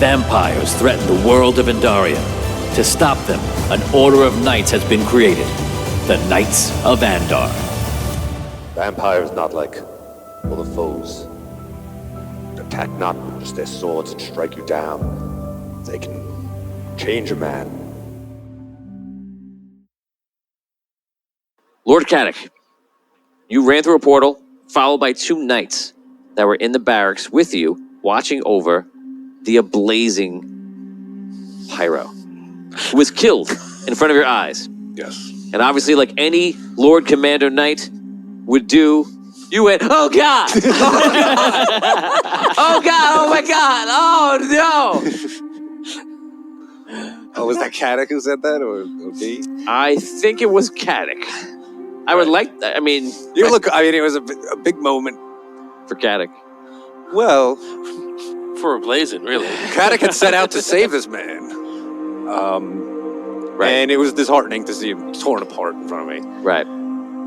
Vampires threaten the world of Andaria. To stop them, an order of knights has been created. The Knights of Andar. Vampires not like other foes. Attack not with just their swords and strike you down. They can change a man. Lord Caddoc, you ran through a portal, followed by 2 knights that were in the barracks with you, watching over the ablazing Pyro, who was killed in front of your eyes. Yes. And obviously, like any Lord Commander Knight would do, you went, oh God! Oh God, oh my God, oh no! Oh, was that Caddoc who said that, or okay? I think it was Caddoc. I would like, I mean... it was a big moment. For Caddoc. Well, for a blazing, really. Caddoc had set out to save this man. Right. And it was disheartening to see him torn apart in front of me. Right.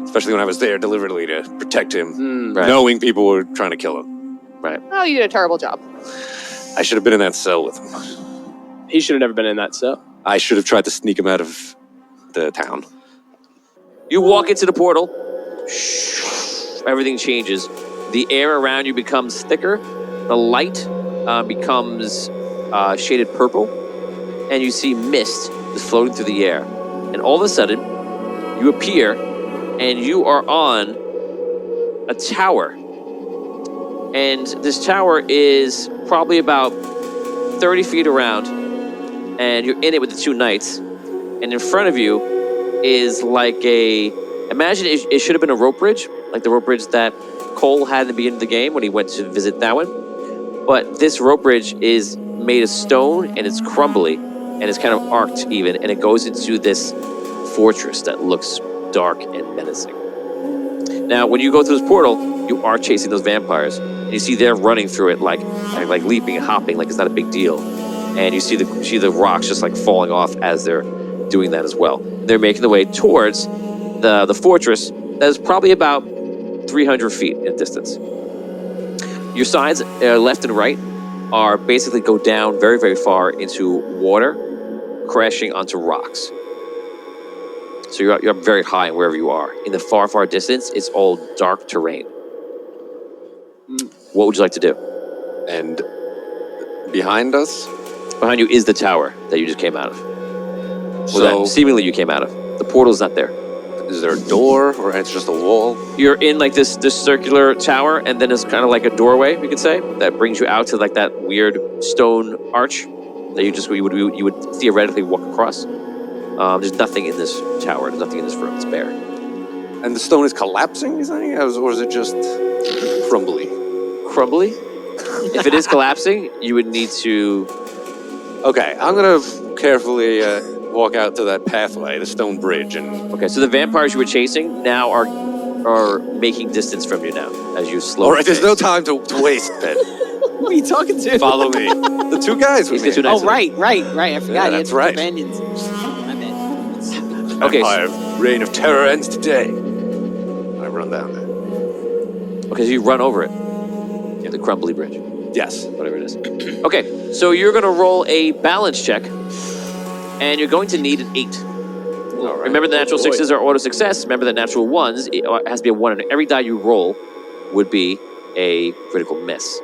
Especially when I was there deliberately to protect him, Right. knowing people were trying to kill him. Right. Oh, you did a terrible job. I should have been in that cell with him. He should have never been in that cell. I should have tried to sneak him out of the town. You walk into the portal, everything changes. The air around you becomes thicker, the light becomes shaded purple, and you see mist is floating through the air. And all of a sudden, you appear, and you are on a tower. And this tower is probably about 30 feet around, and you're in it with the 2 knights. And in front of you is like imagine it should have been a rope bridge, like the rope bridge that Cole had in the beginning of the game when he went to visit Thawen. But this rope bridge is made of stone, and it's crumbly, and it's kind of arced even, and it goes into this fortress that looks dark and menacing. Now, when you go through this portal, you are chasing those vampires, and you see they're running through it like leaping and hopping like it's not a big deal. And you see the rocks just like falling off as they're doing that as well. They're making the way towards the fortress that is probably about 300 feet in distance. Your sides, left and right, are basically go down very, very far into water, crashing onto rocks. So you're up very high wherever you are. In the far, far distance, it's all dark terrain. What would you like to do? And behind us? Behind you is the tower that you just came out of. So that seemingly you came out of. The portal's not there. Is there a door, or it's just a wall? You're in like this circular tower, and then it's kind of like a doorway, we could say, that brings you out to like that weird stone arch that you would theoretically walk across. There's nothing in this tower. There's nothing in this room. It's bare. And the stone is collapsing, you think? Or is it just crumbly? Crumbly? If it is collapsing, you would need to... Okay, I'm going to carefully walk out to that pathway, the stone bridge, and... Okay, so the vampires you were chasing now are making distance from you now, as you slowly... All right, there's no time to waste, then. Who are you talking to? Follow me. The 2 guys with me. Oh, right. I forgot. Yeah, that's right. Companions. My bad. Okay. Empire reign of terror ends today. I run down there. Okay, so you run over it. Yeah, the crumbly bridge. Yes. Whatever it is. Okay, so you're going to roll a balance check, and you're going to need an 8. All right. Remember, the natural 6s are auto success. Remember, the natural 1s, it has to be a 1, and every die you roll would be a critical miss.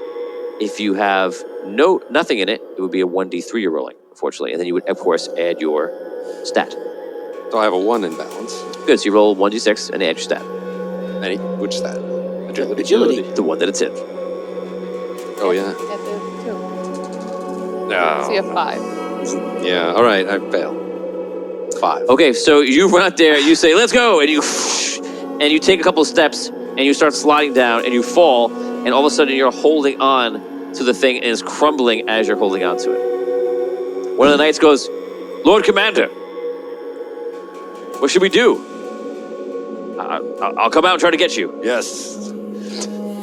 If you have nothing in it, it would be a 1d3 you're rolling, unfortunately, and then you would, of course, add your stat. So I have a 1 in balance. Good, so you roll 1d6 and add your stat. Which stat? Agility. The one that it's in. Oh, yeah. At the 2. No. So you have 5. Yeah, all right, I fail. 5. Okay, so you run out there, you say, let's go, and you take a couple of steps, and you start sliding down, and you fall, and all of a sudden you're holding on to the thing, and it's crumbling as you're holding on to it. One of the knights goes, Lord Commander, what should we do? I'll come out and try to get you. Yes.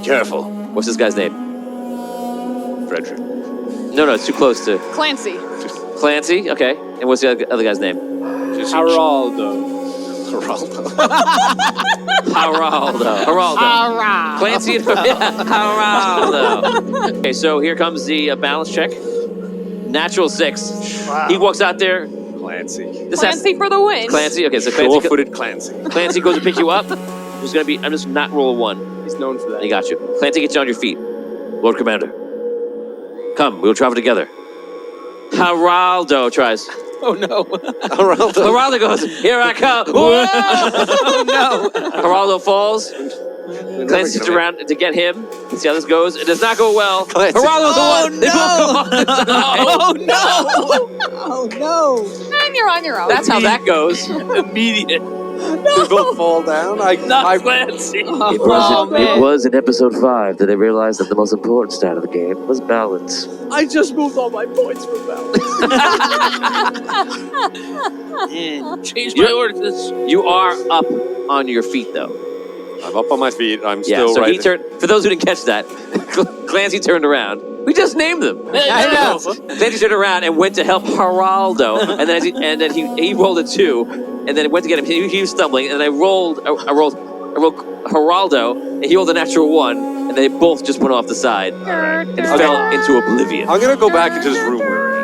Careful. What's this guy's name? Frederick. No, it's too close to... Clancy. Clancy, okay. And what's the other guy's name? Geraldo. Geraldo. Clancy and Geraldo. Okay, so here comes the balance check. Natural 6. He walks out there. Clancy. This Clancy for the win. Clancy. Okay, so Clancy, Sure-footed Clancy. Clancy goes to pick you up. Who's gonna be? I'm just not roll a 1. He's known for that. He got you. Clancy gets you on your feet. Lord Commander, come. We'll travel together. Geraldo tries. Oh no. Geraldo goes. Here I come. Whoa! Oh no. Geraldo falls. Clancy sits around to get him. Let's see how this goes. It does not go well. Clancy. Geraldo's the Oh, one. They both come off the side. Oh no. Oh no. And you're on your own. That's how that goes. Immediate. They both fall down. Not Clancy. Oh, man. It was in episode 5 that I realized that the most important stat of the game was balance. I just moved all my points from balance. Change my ordinance. You are up on your feet, though. I'm up on my feet. I'm Yeah, still so right. he turned. For those who didn't catch that, Clancy turned around. We just named them. I know. Clancy turned around and went to help Geraldo, and then he rolled a 2, and then went to get him. He was stumbling, and I rolled Geraldo, and he rolled a natural 1, and they both just went off the side and fell into oblivion. I'm gonna go back into this room we're in.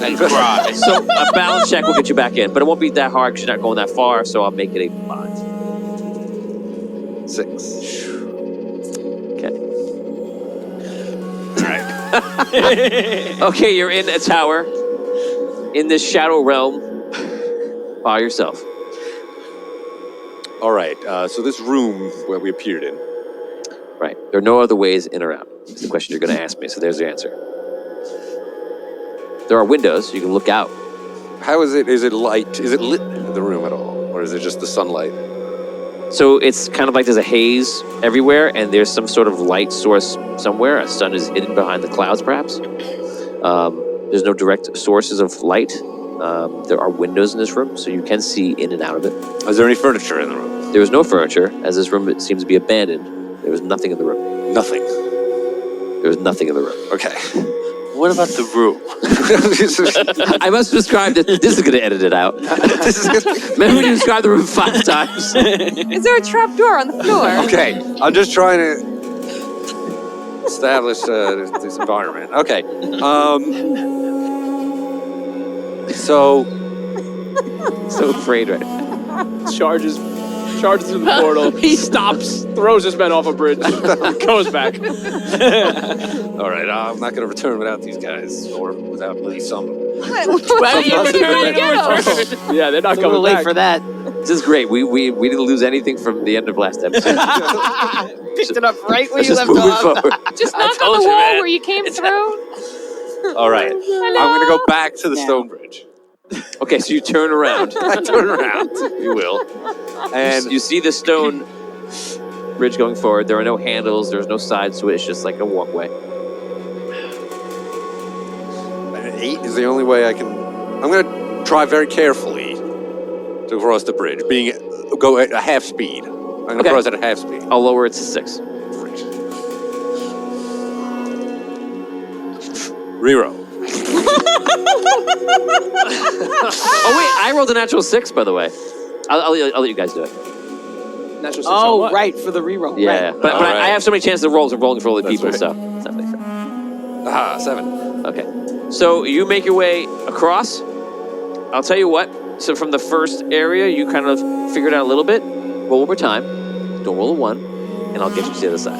And cry. So a balance check will get you back in, but it won't be that hard because you're not going that far. So I'll make it a 5. 6. Okay. Okay, you're in a tower in this shadow realm by yourself. All right. So this room where we appeared in. Right. There are no other ways in or out. It's the question you're going to ask me. So there's the answer. There are windows. You can look out. How is it? Is it light? Is it lit in the room at all, or is it just the sunlight? So it's kind of like there's a haze everywhere, and there's some sort of light source somewhere. A sun is hidden behind the clouds, perhaps. There's no direct sources of light. There are windows in this room, so you can see in and out of it. Is there any furniture in the room? There is no furniture, as this room seems to be abandoned. There was nothing in the room. Nothing. There was nothing in the room. Okay. What about the room? I must describe that. This is going to edit it out. Remember when you described the room 5 times? Is there a trap door on the floor? Okay. I'm just trying to establish this environment. Okay. So So afraid right now. Charges through the portal. He stops, throws his men off a bridge, goes back. all right. I'm not going to return without these guys, or without at least some. Well, you Yeah, they're not It's a little coming late back. for that. This is great. We didn't lose anything from the end of last episode. Picked it up right where Let's you just left move off. forward. Just I knock on told the you, wall man. where you came through. All right. I'm going to go back to the Yeah. stone bridge. Okay, so you turn around. I turn around. You will. And And you see the stone bridge going forward. There are no handles. There's no sides to it. It's just like a walkway. an 8 is the only way I can. I'm going to try very carefully to cross the bridge, go at a half speed. I'm going to Okay. cross at a half speed. I'll lower it to 6. Reroll. Oh wait, I rolled a natural 6, by the way. I'll let you guys do it. Natural six on Oh, what? right, for the reroll. Yeah, Right. but All I right. have so many chances of rolls and rolling for all the That's people, right. so it's not really fair. Ah, 7. Okay, so you make your way across. I'll tell you what. So from the first area, you kind of figured out a little bit. Roll over time. Don't roll a 1, and I'll get you to the other side.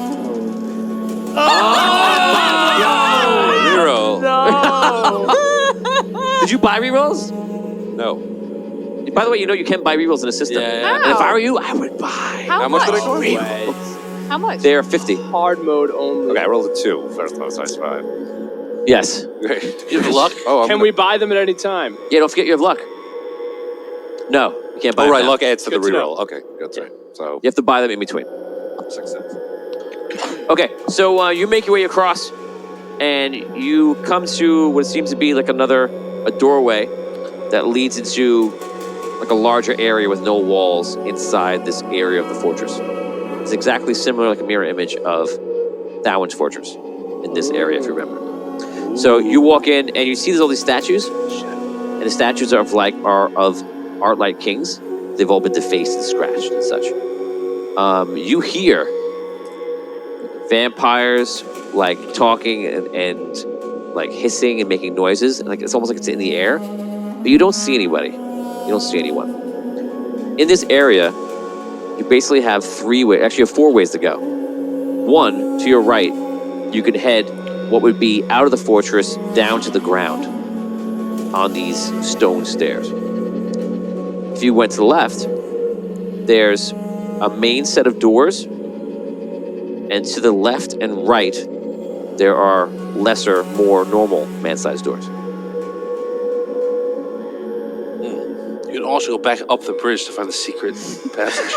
Reroll. Did you buy rerolls? No. By the way, you know you can buy rerolls in a system. Yeah. And if I were you, I would buy. How much did I go? How much? They're 50. Hard mode only. Okay, I rolled a 2. First one, so I survived. Yes. Great. You have luck? Oh, Can we buy them at any time? Yeah, don't forget you have luck. No, you can't buy Oh, them right. now. Luck adds to the Good to reroll. know. Okay, that's right. So, You have to buy them in between. 6 cents. Okay, so you make your way across, and you come to what seems to be like a doorway that leads into like a larger area with no walls inside this area of the fortress. It's exactly similar, like a mirror image of Thawen's fortress in this area, if you remember. So you walk in, and you see there's all these statues, and the statues are of Arlight kings. They've all been defaced and scratched and such. You hear vampires like talking and like hissing and making noises, like it's almost like it's in the air, but you don't see anybody. You don't see anyone. In this area, you basically have you have 4 ways to go. One, to your right, you could head what would be out of the fortress down to the ground on these stone stairs. If you went to the left, there's a main set of doors, and to the left and right, there are lesser, more normal man-sized doors. You can also go back up the bridge to find the secret passage.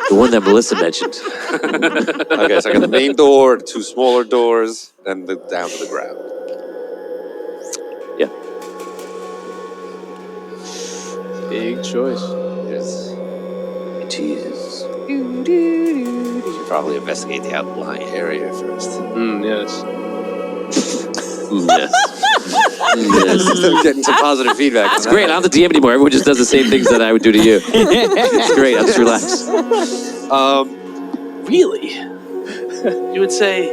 The one that Melissa mentioned. Okay, so I got the main door, 2 smaller doors, and down to the ground. Yeah. Big choice. Yes. Jesus. Should probably investigate the outlying area first. Yes. Yes. Yes. Getting some positive feedback. That's great. I'm not the DM anymore. Everyone just does the same things that I would do to you. It's great. I'll just relax. Really? You would say...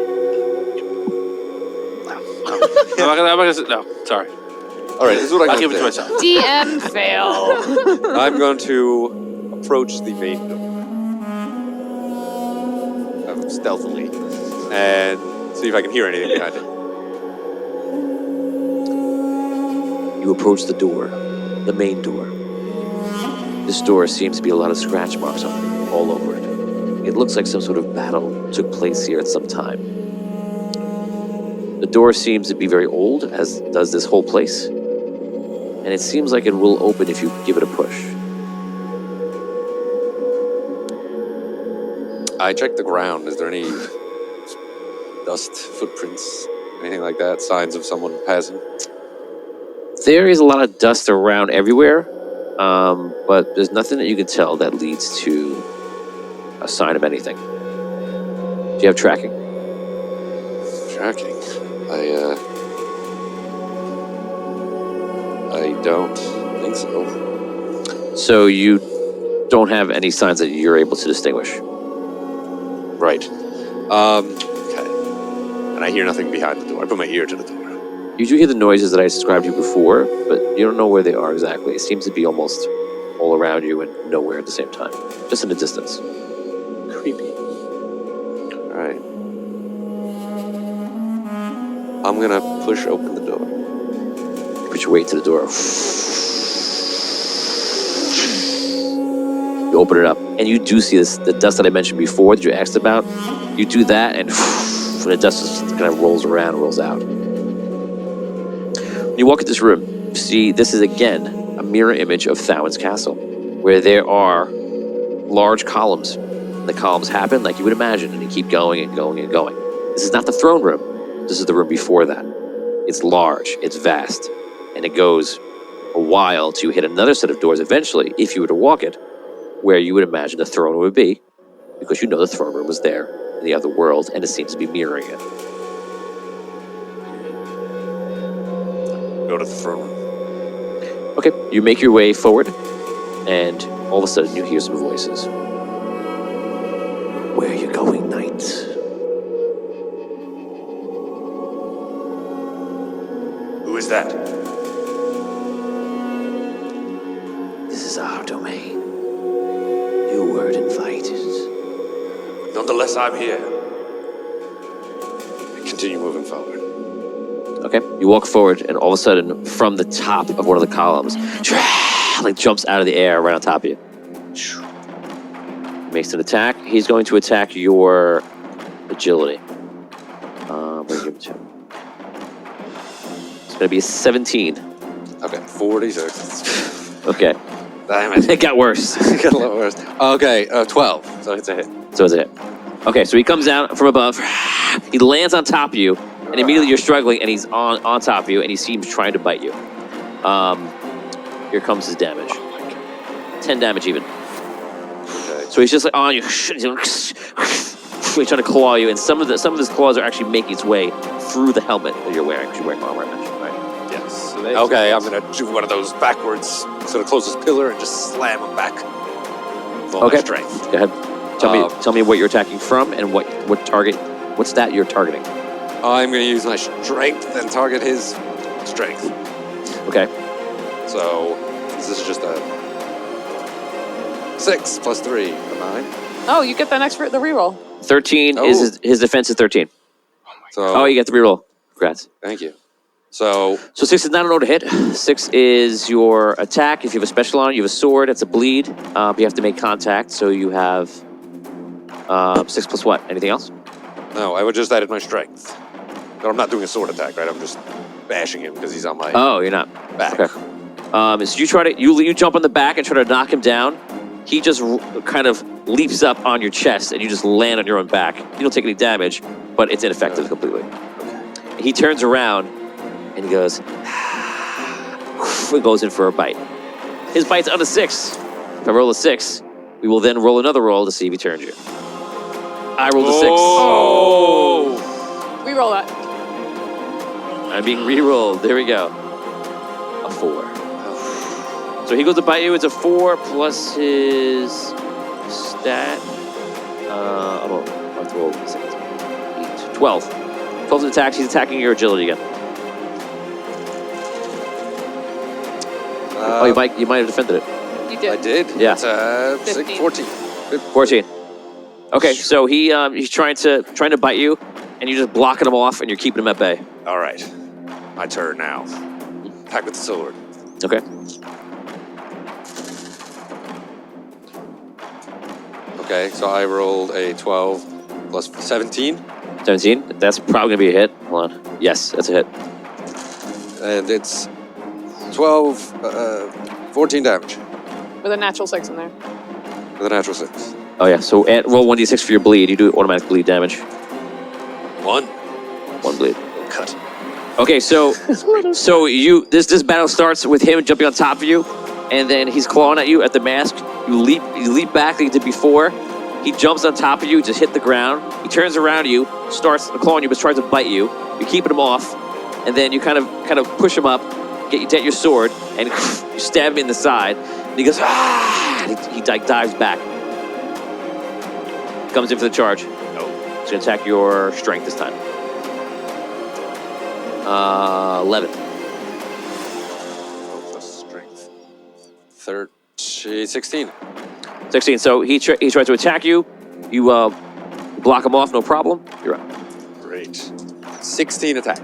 No. I'm not gonna say... No, sorry. All right, this is what I'll I'm give going it to to do. myself. DM fail. I'm going to approach the main door stealthily and see if I can hear anything behind it. You approach the door, the main door. This door seems to be a lot of scratch marks on it, all over it. It looks like some sort of battle took place here at some time. The door seems to be very old, as does this whole place. And it seems like it will open if you give it a push. I checked the ground. Is there any dust, footprints, anything like that? Signs of someone passing? There is a lot of dust around everywhere, but there's nothing that you can tell that leads to a sign of anything. Do you have tracking? Tracking? I don't think so. So you don't have any signs that you're able to distinguish. Right. Okay. And I hear nothing behind the door. I put my ear to the door. You do hear the noises that I described to you before, but you don't know where they are exactly. It seems to be almost all around you and nowhere at the same time, just in the distance. Creepy. All right. I'm gonna push open the door. You put your weight to the door. You open it up, and you do see the dust that I mentioned before that you asked about. You do that, and the dust just kind of rolls around, rolls out. When you walk in this room, you see this is again a mirror image of Thowin's castle, where there are large columns. And the columns happen like you would imagine, and they keep going and going and going. This is not the throne room. This is the room before that. It's large, it's vast, and it goes a while to hit another set of doors eventually, if you were to walk it, where you would imagine the throne would be, because you know the throne room was there in the other world, and it seems to be mirroring it. Go to the throne room. Okay, you make your way forward, and all of a sudden you hear some voices. Where are you going, knight? Who is that? This is our domain. You weren't invited. Nonetheless, I'm here. Continue moving forward. Okay, you walk forward, and all of a sudden, from the top of one of the columns, like jumps out of the air right on top of you. Makes an attack. He's going to attack your agility. What do you give him to? It's going to be a 17. Okay, 46. Okay, Damn it. it got worse. It got a lot worse. Okay, 12. So it's a hit. So it's a hit. Okay, so he comes out from above. He lands on top of you, and immediately you're struggling, and he's on top of you, and he seems trying to bite you. Here comes his damage. 10 damage even. Okay. So he's just like on you. He's trying to claw you, and some of his claws are actually making its way through the helmet that you're wearing, because you're wearing armor, I mentioned, right? Yes. Okay, I'm gonna do one of those backwards, sort of close this pillar and just slam him back. With all my Okay. strength. Go ahead. Tell me what you're attacking from, and what target, what stat you're targeting. I'm going to use my strength and target his strength. Okay. So this is just a 6 plus 3, a 9. Oh, you get that next for the reroll. 13 is his defense is 13. So You get the reroll. Congrats. thank you. So 6 is not an auto hit. 6 is your attack. If you have a special on, you have a sword. It's a bleed. You have to make contact. So you have 6 plus what? Anything else? no, I would just added my strength. But I'm not doing a sword attack, right? I'm just bashing him because he's on my Oh, you're not. back. Okay. So you try to you jump on the back and try to knock him down. He just kind of leaps up on your chest and you just land on your own back. You don't take any damage, but it's ineffective completely. He turns around and he goes and goes in for a bite. His bite's on a 6. If I roll a 6, we will then roll another roll to see if he turns you. I rolled a 6. Oh! Reroll that. I'm being re-rolled. There we go. A 4. So he goes to bite you. It's a 4 plus his stat. I have to roll 6. 8. 12. 12 attacks. He's attacking your agility again. You might have defended it. You I did. did. Yeah. It's 6, 15. 14. 14. Okay, so he's trying to bite you, and you're just blocking him off, and you're keeping him at bay. All right. My turn now. Attack with the sword. Okay. Okay, so I rolled a 12 plus 17. 17. That's probably gonna be a hit. Hold on. Yes, that's a hit. And it's 12, 14 damage With a natural 6 in there. with a natural 6. Oh yeah. So roll 1d6 for your bleed. You do automatic bleed damage. 1. 1 bleed. Cut. Okay, so this battle starts with him jumping on top of you, and then he's clawing at you at the mask. You leap back like you did before. He jumps on top of you, just hit the ground. He turns around to you, starts clawing you, but tries to bite you. You're keeping him off, and then you kind of push him up, get your sword, and you stab him in the side. And he goes, ah! And he dives back. Comes in for the charge. No. He's gonna attack your strength this time. 11. Plus strength. 16. 16. So he tries to attack you. You block him off, no problem. You're up. Great. 16 attack.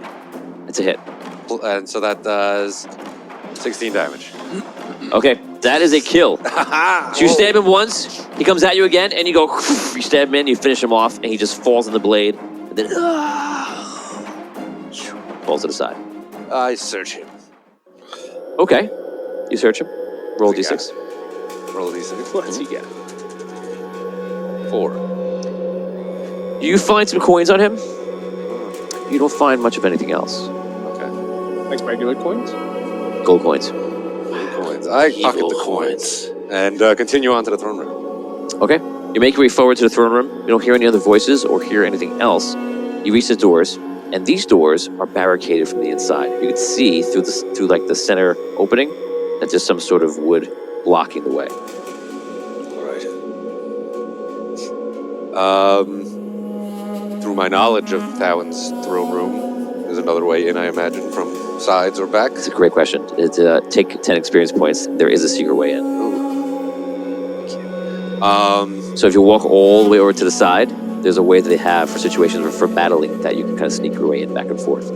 It's a hit. And so that does 16 damage. Okay, that is a kill. So you stab him once, he comes at you again, and you go, you stab him in, you finish him off, and he just falls on the blade, and then falls to the side. I search him. Okay, you search him. Roll What's he d6. Roll a d6. What's he got? 4. You find some coins on him. You don't find much of anything else. Okay. Like regular coins? Gold coins. Coins. I pocket the coins. And continue on to the throne room. Okay, you make your way forward to the throne room. You don't hear any other voices or hear anything else. You reach the doors, and these doors are barricaded from the inside. You can see through the center opening that there's some sort of wood blocking the way. All right. Through my knowledge of Thawen's throne room, there's another way in, I imagine, from sides or back. It's a great question. Take 10 experience points. There is a secret way in. So if you walk all the way over to the side, there's a way that they have for situations for battling that you can kind of sneak your way in back and forth.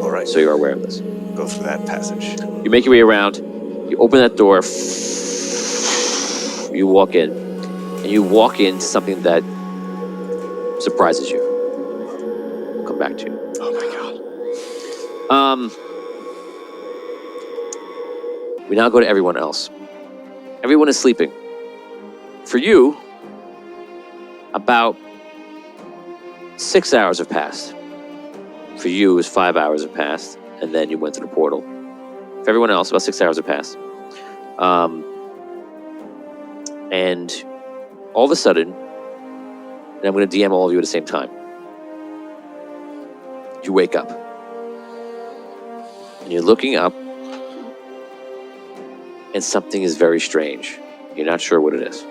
All right. So you're aware of this. Go through that passage. You make your way around. You open that door. You walk in. And you walk into something that surprises you. We'll come back to you. Oh my god. We now go to everyone else. Everyone is sleeping. For you, about 6 hours have passed. For you, it was 5 hours have passed, and then you went to the portal. For everyone else, about 6 hours have passed. And all of a sudden, and I'm going to DM all of you at the same time, you wake up. And you're looking up, and something is very strange. You're not sure what it is.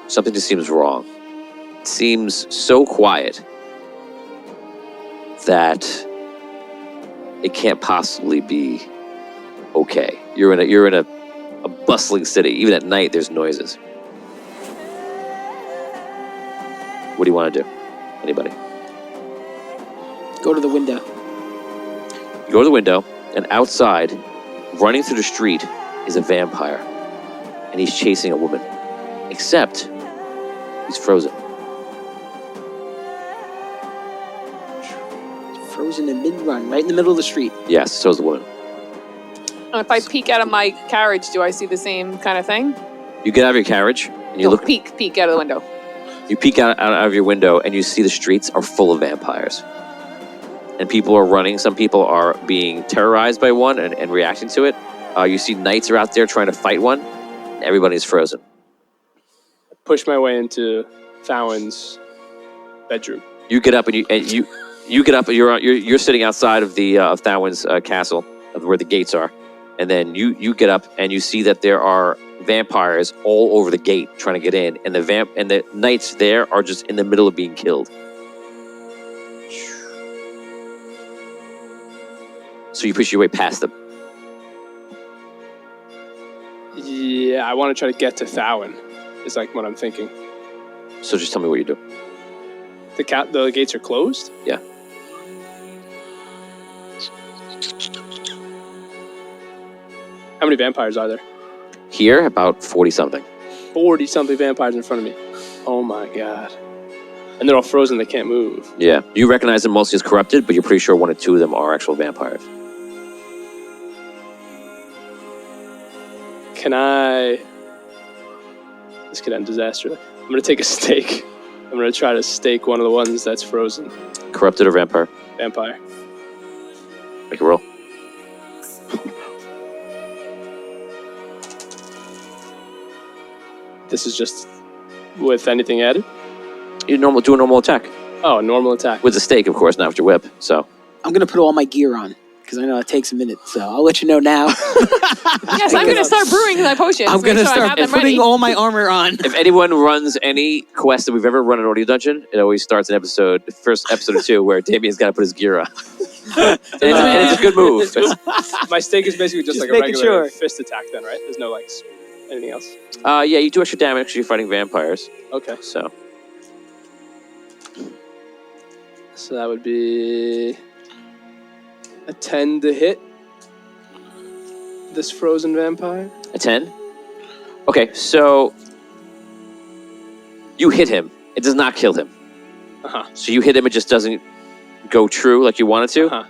Something just seems wrong. It seems so quiet that it can't possibly be okay. You're in a bustling city. Even at night, there's noises. What do you want to do? Anybody? Go to the window. You go to the window, and outside, running through the street, is a vampire. And he's chasing a woman. Except, he's frozen. Frozen in mid-run, right in the middle of the street. Yes, so is the woman. And if I peek out of my carriage, do I see the same kind of thing? You get out of your carriage, and you No, look. peek out of the window. You peek out of your window, and you see the streets are full of vampires. And people are running. Some people are being terrorized by one and reacting to it. You see knights are out there trying to fight one. And everybody's frozen. Push my way into Fallon's bedroom. You get up and you get up. And you're sitting outside of the of Thawin's castle, of where the gates are, and then you get up and you see that there are vampires all over the gate trying to get in, and the knights there are just in the middle of being killed. So you push your way past them. Yeah, I want to try to get to Thawin. Is like what I'm thinking. So just tell me what you do. The gates are closed? Yeah. How many vampires are there? Here, about 40-something. 40-something vampires in front of me. Oh my god. And they're all frozen, they can't move. Yeah. You recognize them mostly as corrupted, but you're pretty sure one or two of them are actual vampires. Can I... This could end disastrously. I'm going to take a stake. I'm going to try to stake one of the ones that's frozen. Corrupted or vampire? Vampire. Make a roll. This is just with anything added? You do a normal attack. Oh, normal attack. With a stake, of course, not with your whip. So I'm going to put all my gear on, because I know it takes a minute, so I'll let you know now. Yes, I'm going to start brewing my potions. I'm going to so I start have them putting ready. all my armor on. if anyone runs any quest that we've ever run in Audio Dungeon, it always starts in first episode or two, where Damien's got to put his gear on. and it's a good move. My stake is basically just like a making regular sure. fist attack then, right? There's no like anything else? Yeah, you do extra damage because you're fighting vampires. Okay. So So that would be a 10 to hit this frozen vampire. a 10. Okay, so you hit him. It does not kill him. Uh-huh. So you hit him, it just doesn't go true like you want it to. Uh-huh.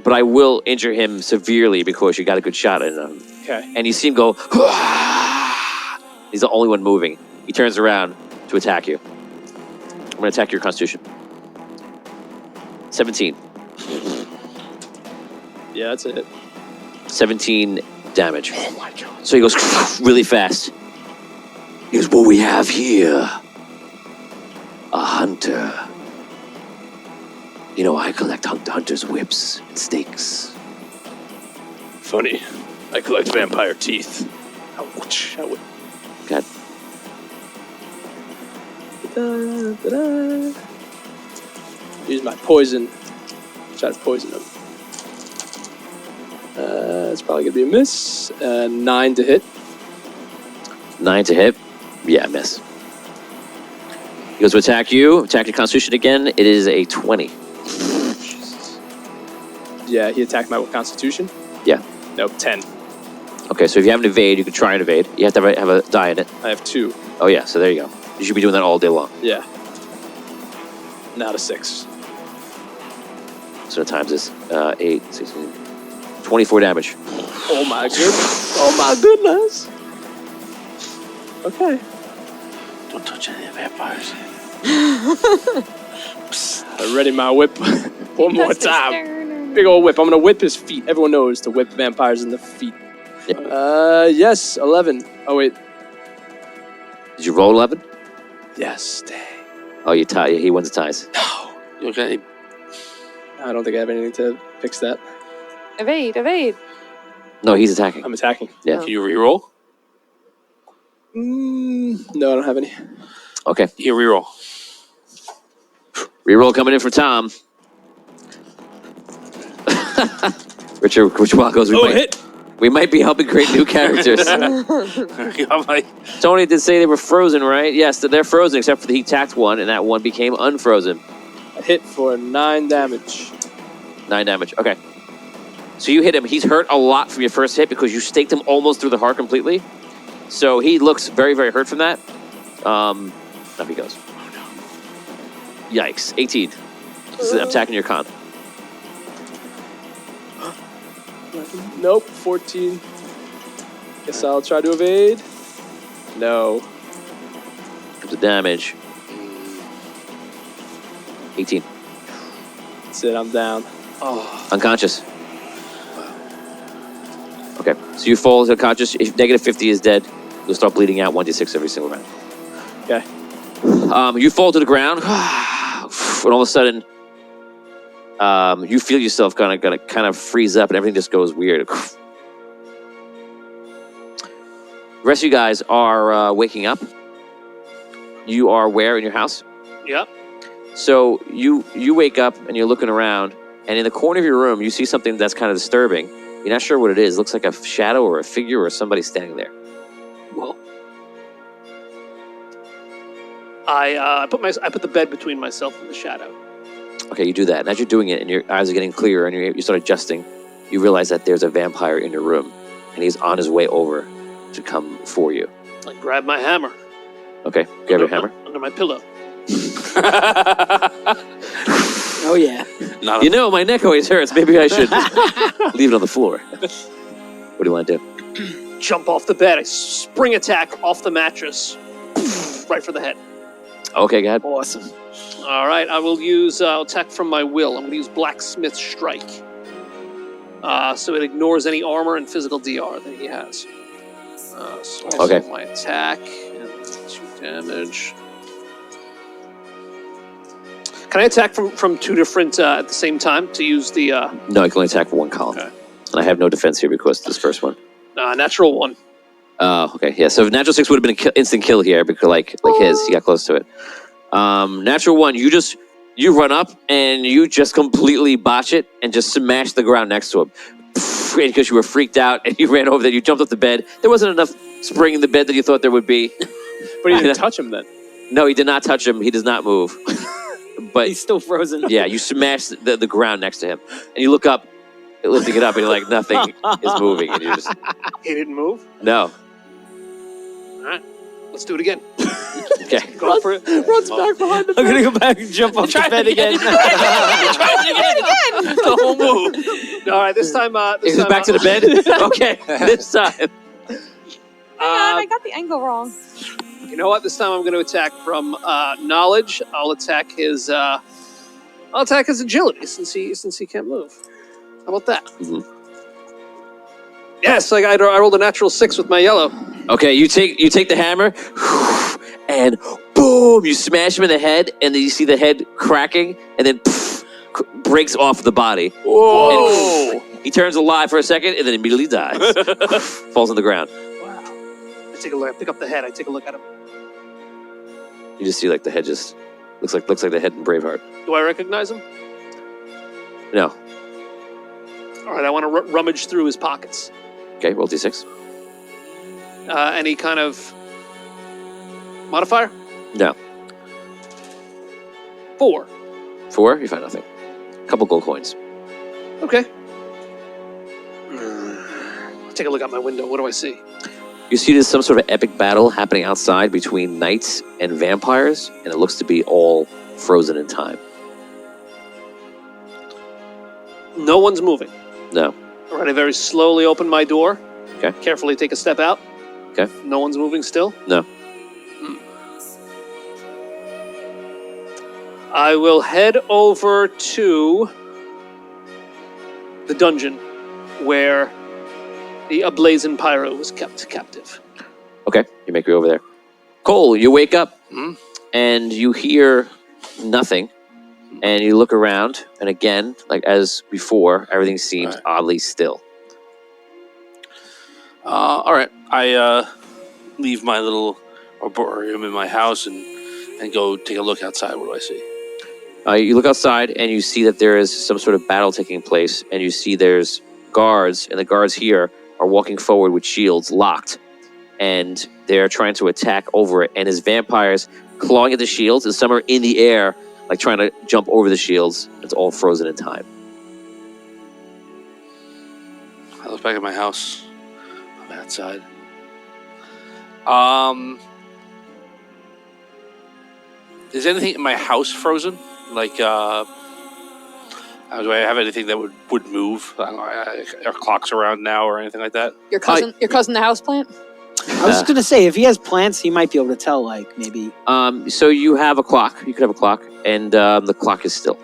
But I will injure him severely because you got a good shot in him. Okay. And you see him go. He's the only one moving. He turns around to attack you. I'm going to attack your Constitution. 17. Yeah, that's a hit. 17 damage. Oh my god. So he goes really fast. Here's what we have here. A hunter. You know, I collect hunters' whips and stakes. Funny. I collect vampire teeth. Ouch. Ouch. God. Use my poison. Try to poison him. It's probably going to be a miss. 9 to hit. 9 to hit. Yeah, miss. He goes to attack you. Attack your Constitution again. It is a 20. Yeah, he attacked my Constitution? Yeah. Nope, 10. Okay, so if you have an evade, you can try and evade. You have to have a die in it. I have 2. Oh, yeah, so there you go. You should be doing that all day long. Yeah. Now to 6. So the times is 8, 16, 24 damage. Oh my goodness. Oh my goodness. Okay. Don't touch any vampires. I ready my whip one more time. Big old whip. I'm going to whip his feet. Everyone knows to whip vampires in the feet. Yeah. Yes, 11. Oh, wait. Did you roll 11? Yes, dang. Oh, you tie. He wins the ties. No. You don't got any. I don't think I have anything to fix that. Evade, evade. No, he's attacking. I'm attacking. Yeah. Can you reroll? No, I don't have any. Okay. You reroll. Reroll coming in for Tom. Richard goes, Hit. we might be helping create new characters. Tony did say they were frozen, right? Yes, they're frozen except for the heat tacked one, and that one became unfrozen. A hit for 9 damage. 9 damage. Okay. So you hit him. He's hurt a lot from your first hit because you staked him almost through the heart completely. So he looks very, very hurt from that. Up he goes. Yikes. 18. This is attacking your con. Nope, 14. Guess I'll try to evade. No. Comes the damage. 18. That's it, I'm down. Unconscious. Okay, so you fall unconscious. If negative 50 is dead, you'll start bleeding out 1d6 every single round. Okay. You fall to the ground, and all of a sudden, you feel yourself gonna kind of freeze up, and everything just goes weird. The rest of you guys are waking up. You are where in your house? Yep. So you wake up and you're looking around, and in the corner of your room, you see something that's kind of disturbing. You're not sure what it is. It looks like a shadow or a figure or somebody standing there. Well, I put the bed between myself and the shadow. Okay, you do that. And as you're doing it and your eyes are getting clearer and you start adjusting, you realize that there's a vampire in your room, and he's on his way over to come for you. I grab my hammer. Okay, grab your hammer. Under my pillow. Oh, yeah. You know, my neck always hurts. Maybe I should leave it on the floor. What do you want to do? Jump off the bed. I spring attack off the mattress. Right for the head. Okay, go ahead. Awesome. All right, I will use attack from my will. I'm going to use Blacksmith Strike. So it ignores any armor and physical DR that he has. So Okay. my attack and 2 damage. Can I attack from 2 different at the same time to use the No, I can only attack for 1 column. Okay. And I have no defense here because of this first one. natural 1? Okay, yeah. So natural 6 would have been an instant kill here because like his, he got close to it. Natural 1, you run up and you just completely botch it and just smash the ground next to him. Because you were freaked out and you ran over there, you jumped off the bed. There wasn't enough spring in the bed that you thought there would be. But he didn't touch him then. No, he did not touch him. He does not move. But He's still frozen. yeah, you smash the ground next to him. And you look up, lifting it up, and you're like, nothing is moving. And you just, He didn't move? no. All right, let's do it again. Okay. Go for it. Runs back behind the I'm going to go back and jump off the bed again. The whole move. All right, this time. Is it back to the bed? Okay, this time. Hang on, I got the angle wrong. You know what? This time I'm going to attack from knowledge. I'll attack his agility since he can't move. How about that? Mhm. Yes, I rolled a natural 6 with my yellow. Okay, you take the hammer, and boom, you smash him in the head, and then you see the head cracking, and then breaks off the body. Whoa! And he turns alive for a second, and then immediately dies. Falls on the ground. Wow. I take a look. I pick up the head. I take a look at him. You just see like the head just looks like the head in Braveheart. Do I recognize him? No. All right, I want to rummage through his pockets. Okay, roll d6. Any kind of modifier? No. 4. 4, you find nothing. A couple gold coins. Okay. Take a look out my window. What do I see? You see there's some sort of epic battle happening outside between knights and vampires, and it looks to be all frozen in time. No one's moving. No. All right, I very slowly open my door. Okay. Carefully take a step out. Okay. No one's moving still. No. I will head over to the dungeon where the Ablazing Pyro was kept captive. Okay, you make your way over there. Cole, you wake up and you hear nothing, and you look around, and again, like as before, everything seems oddly still. All right. I leave my little arboretum in my house and go take a look outside. What do I see? You look outside and you see that there is some sort of battle taking place, and you see there's guards, and the guards here are walking forward with shields locked, and they're trying to attack over it. And there's vampires clawing at the shields, and some are in the air, like trying to jump over the shields. It's all frozen in time. I look back at my house. I'm outside. Is anything in my house frozen? Like, do I have anything that would move? I don't know, are clocks around now or anything like that? Your cousin the houseplant? I was just gonna say, if he has plants, he might be able to tell. Like maybe. So you have a clock. You could have a clock, and the clock is still.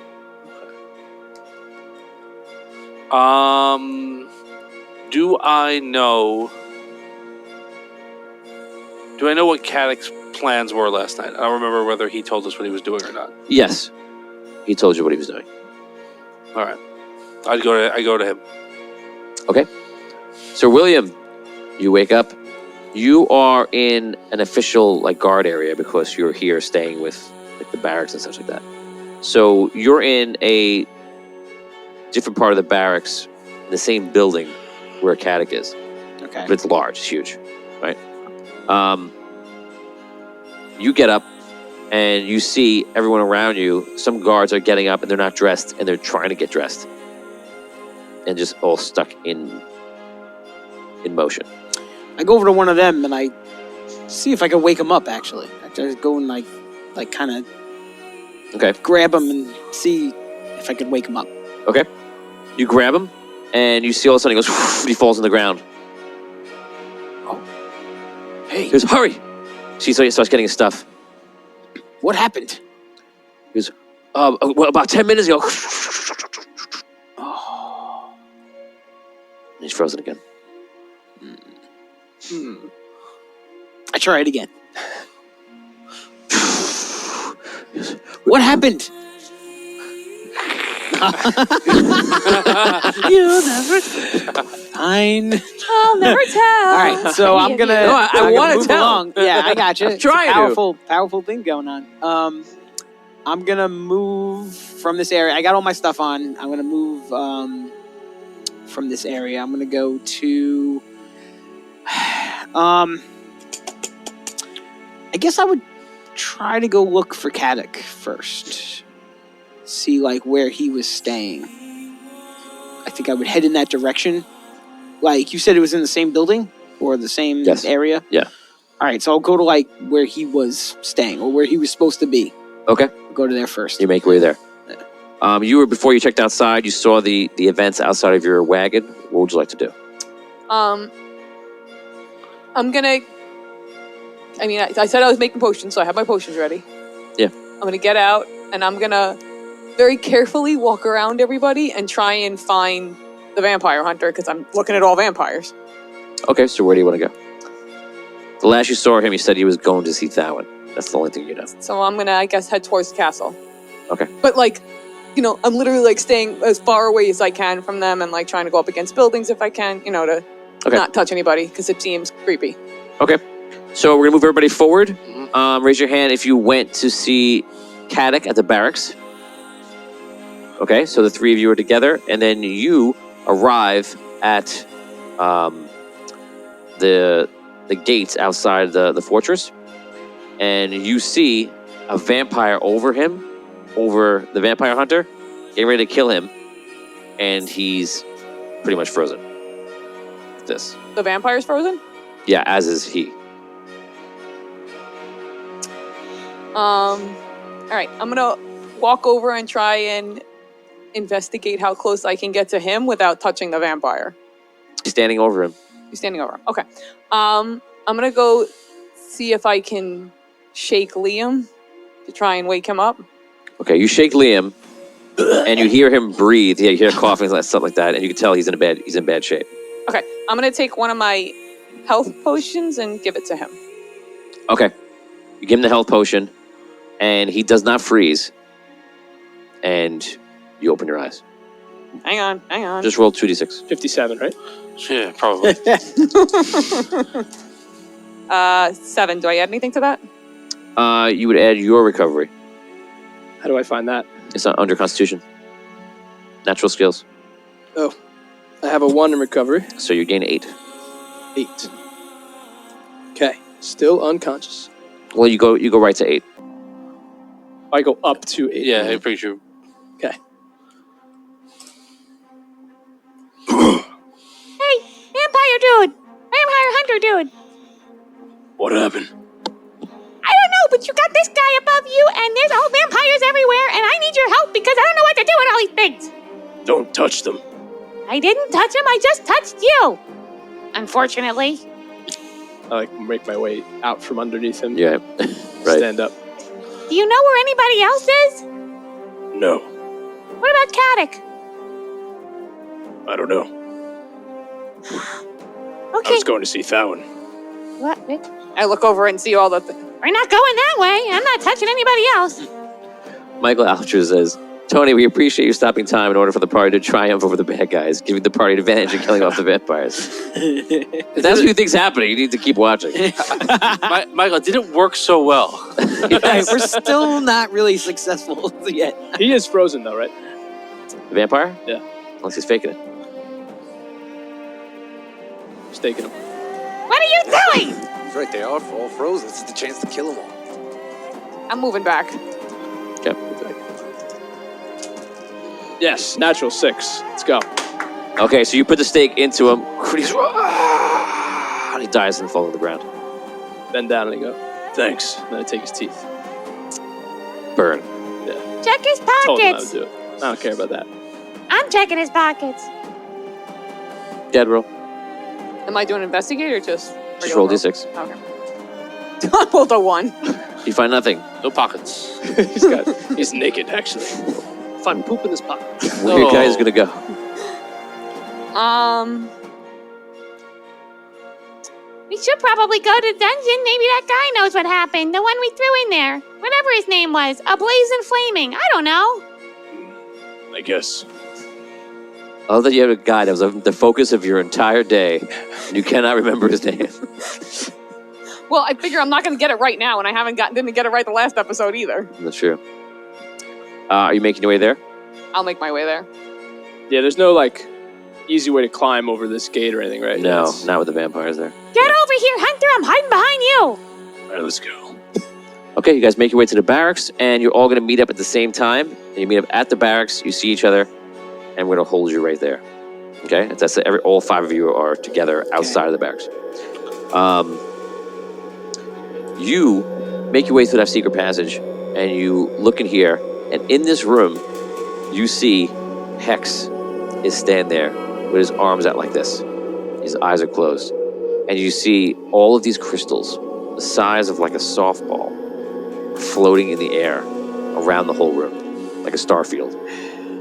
Do I know what Caddoc's plans were last night? I don't remember whether he told us what he was doing or not. Yes, he told you what he was doing. All right, I go to him. Okay. So William, you wake up. You are in an official guard area because you're here staying with the barracks and such like that. So you're in a different part of the barracks in the same building where Caddoc is. Okay. But it's large, it's huge, right? You get up and you see everyone around you. Some guards are getting up and they're not dressed and they're trying to get dressed. And just all stuck in motion. I go over to one of them and I see if I can wake him up. Actually, I just go and kind of grab him and see if I could wake him up. Okay. You grab him and you see all of a sudden he goes. He falls on the ground. Oh, hey! He goes, hurry! He starts getting his stuff. What happened? He goes, about 10 minutes ago. Oh. And he's frozen again. I try it again. What happened? You'll never. Fine. I'll never tell. All right, so I'm gonna. No, I want to move tell. along. Yeah, I got you. I'm trying to. Powerful thing going on. I'm gonna move from this area. I got all my stuff on. I'm gonna move from this area. I'm gonna go to. I guess I would try to go look for Caddoc first. See where he was staying. I think I would head in that direction. Like you said, it was in the same building or the same area? Yeah. All right, so I'll go to where he was staying or where he was supposed to be. Okay. I'll go to there first. You make your way there. Before you checked outside, you saw the events outside of your wagon. What would you like to do? I said I was making potions, so I have my potions ready. Yeah. I'm gonna get out and I'm gonna very carefully walk around everybody and try and find the vampire hunter because I'm looking at all vampires. Okay, so where do you want to go? The last you saw him, you said he was going to see Thawin. That's the only thing you know. So I'm gonna, I guess, head towards the castle. Okay. But I'm literally staying as far away as I can from them and trying to go up against buildings if I can, to not touch anybody because it seems creepy. Okay. So we're gonna move everybody forward. Raise your hand if you went to see Caddoc at the barracks. Okay, so the three of you are together, and then you arrive at the gates outside the fortress, and you see a vampire over the vampire hunter, getting ready to kill him, and he's pretty much frozen. This. The vampire's frozen? Yeah, as is he. All right, I'm gonna walk over and try and investigate how close I can get to him without touching the vampire. Standing over him. You're standing over him. Okay. I'm gonna go see if I can shake Liam to try and wake him up. Okay, you shake Liam, and you hear him breathe. You hear coughing, stuff like that, and you can tell he's in bad shape. Okay, I'm gonna take one of my health potions and give it to him. Okay, you give him the health potion, and he does not freeze. And you open your eyes. Hang on. Just roll 2d6. 57, right? Yeah, probably. 7. Do I add anything to that? You would add your recovery. How do I find that? It's not under Constitution. Natural skills. Oh, I have a 1 in recovery. So you gain 8. 8. Okay, still unconscious. Well, you go right to 8. I go up to 8. Yeah, I'm pretty sure. Okay. Hey, vampire dude! Vampire hunter dude! What happened? I don't know, but you got this guy above you, and there's all vampires everywhere, and I need your help because I don't know what to do with all these things. Don't touch them. I didn't touch him, I just touched you. Unfortunately. I like make my way out from underneath him. Yeah, right. Stand up. Do you know where anybody else is? No, What about Caddoc? I don't know. Okay. going to see Thowen. What? I look over and see all the. We're not going that way. I'm not touching anybody else. Michael Alcher says, Tony, we appreciate you stopping time in order for the party to triumph over the bad guys, giving the party an advantage in killing off the vampires. If that's what you think's happening, you need to keep watching. Michael, it didn't work so well. Yeah, we're still not really successful yet. He is frozen though, right? The vampire? Yeah. Unless he's faking it. Staking him. What are you doing? That's right, they are all frozen. This is the chance to kill them all. I'm moving back. Okay. Yes, natural 6. Let's go. Okay, so you put the stake into him. And he dies and falls on the ground. Bend down and I go, thanks. And then I take his teeth. Burn. Check his Told him I would pockets. do it. I don't care about that. I'm checking his pockets. Dead roll. Am I doing investigate or just? Just roll d6. Okay. I rolled a 1. You find nothing. No pockets. He's naked, actually. Find poop in his pocket. Where your guy is going to go? We should probably go to the dungeon. Maybe that guy knows what happened. The one we threw in there. Whatever his name was. Ablazing Flaming. I don't know. I guess. I love that you have a guy that was the focus of your entire day, and you cannot remember his name. Well, I figure I'm not going to get it right now, and I didn't get it right the last episode either. That's true. Are you making your way there? I'll make my way there. Yeah, there's no like easy way to climb over this gate or anything, right? No, That's- not with the vampires there. Get over here, Hunter. I'm hiding behind you. All right, let's go. Okay, you guys make your way to the barracks, and you're all going to meet up at the same time. And you meet up at the barracks, you see each other, and we're going to hold you right there. Okay? That's all 5 of you are together outside of the barracks. You make your way through that secret passage, and you look in here, and in this room, you see Hex is standing there with his arms out like this. His eyes are closed. And you see all of these crystals, the size of like a softball, floating in the air around the whole room, like a star field.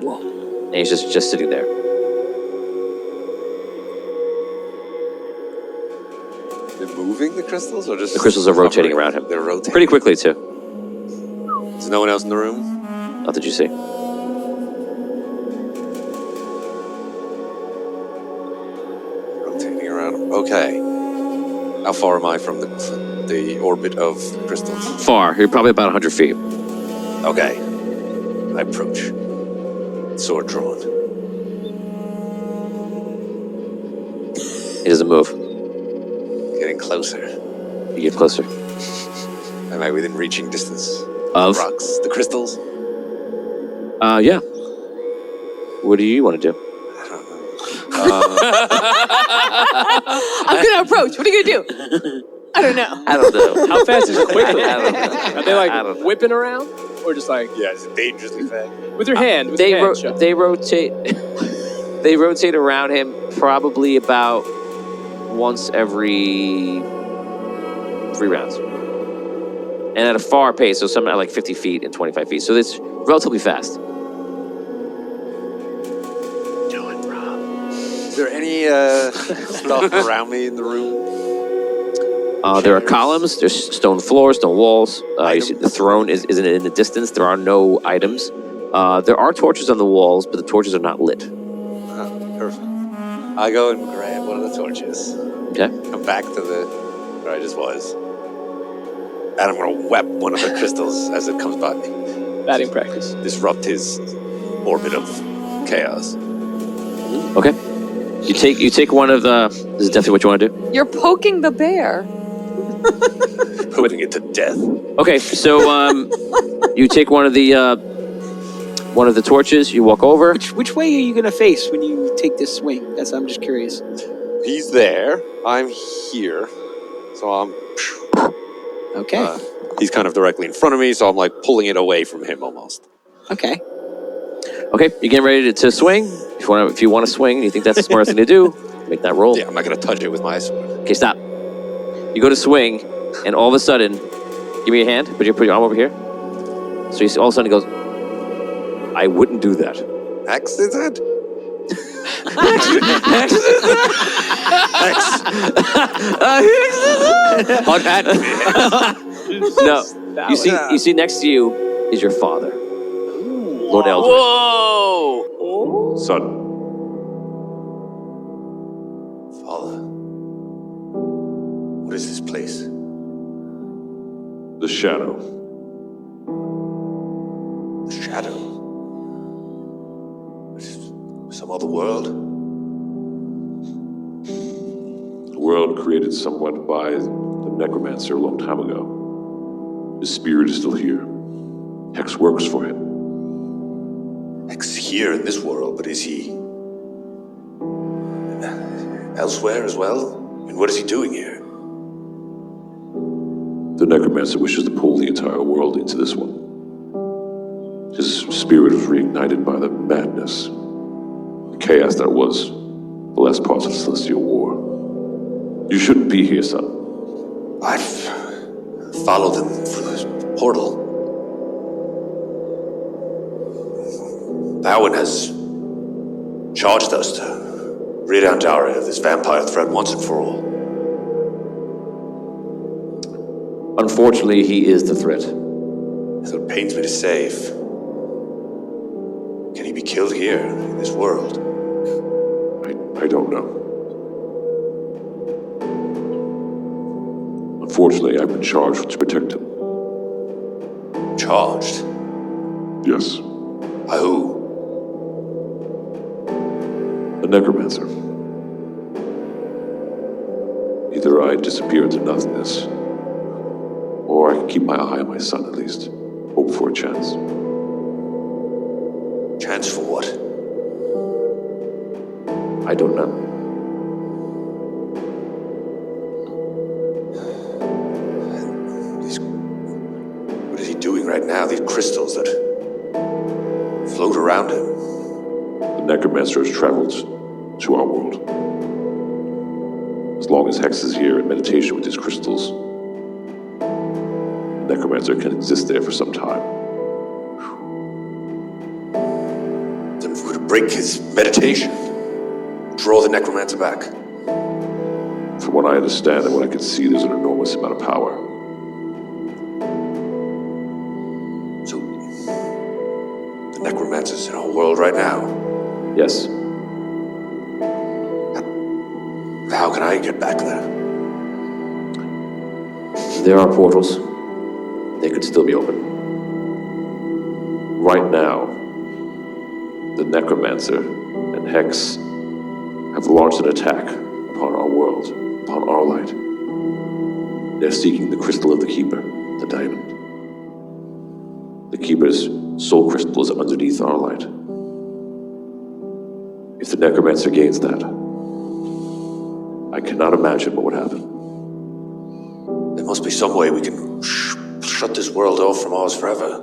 Whoa. And he's just sitting there. They're moving the crystals, or just The crystals are rotating around him. They're rotating Pretty quickly, too. There's no one else in the room. Not that you see. Rotating around them. Okay. How far am I from the orbit of crystals? Far. You're probably about 100 feet. Okay. I approach. Sword drawn. He doesn't move. Getting closer. You get closer. Am I within reaching distance? Of? Rocks. The crystals? Yeah. What do you want to do? I don't know. I'm going to approach. What are you going to do? I don't know. I don't know. How fast is it quickly? I don't know. Are they I like don't know. whipping around? Or just like Yeah, is it dangerously fast? with your hand? With They, your hand, Chuck? they rotate. They rotate around him probably about once every 3 rounds, and at a far pace. So some at like 50 feet and 25 feet. So it's relatively fast. Is there any stuff around me in the room? There are columns. There's stone floors, stone walls. You see the throne is in the distance. There are no items. There are torches on the walls, but the torches are not lit. Perfect. I go and grab one of the torches. Okay. Come back to where I just was. And I'm going to whap one of the crystals as it comes by me. batting practice. disrupt his orbit of chaos. Okay. You take one of the. This is definitely what you want to do. You're poking the bear. Putting it to death. Okay, so you take one of the torches. You walk over. Which way are you gonna face when you take this swing? I'm just curious. He's there. I'm here. So I'm. Okay. He's kind of directly in front of me, so I'm like pulling it away from him almost. Okay. Okay, you're getting ready to swing. If you want to swing, and you think that's the smartest thing to do, make that roll. Yeah, I'm not gonna touch it with my sword. Okay, stop. You go to swing, and all of a sudden, give me a hand. Put your arm over here. So you see, all of a sudden, it goes. I wouldn't do that. Accident? On that. No, you see next to you is your father, Lord Eldred. Whoa! Son. Father. What is this place? The shadow. The shadow. Some other world? A world created somewhat by the necromancer a long time ago. His spirit is still here. Hex works for him. Hex here in this world, but is he elsewhere as well? I mean, what is he doing here? The necromancer wishes to pull the entire world into this one. His spirit was reignited by the madness, the chaos that was the last parts of the Celestial War. You shouldn't be here, son. I've followed them through this portal. Bowen has charged us to rid Andar of this vampire threat once and for all. Unfortunately, he is the threat. So it pains me to say, can he be killed here in this world? I don't know. Unfortunately, I've been charged to protect him. Charged? Yes. By who? A necromancer. Either I disappear into nothingness, or I can keep my eye on my son at least. Hope for a chance. Chance for what? I don't know. What is he doing right now? These crystals that float around him. The necromancer has traveled to our world. As long as Hex is here in meditation with his crystals, the necromancer can exist there for some time. Then we're to break his meditation. Draw the necromancer back. From what I understand and what I can see, there's an enormous amount of power. So, the necromancer's in our world right now. Yes. How can I get back there? There are portals. They could still be open. Right now, the necromancer and Hex have launched an attack upon our world, upon Arlight. They're seeking the crystal of the Keeper, the diamond. The Keeper's soul crystal is underneath Arlight. If the necromancer gains that, I cannot imagine what would happen. There must be some way we can shut this world off from ours forever.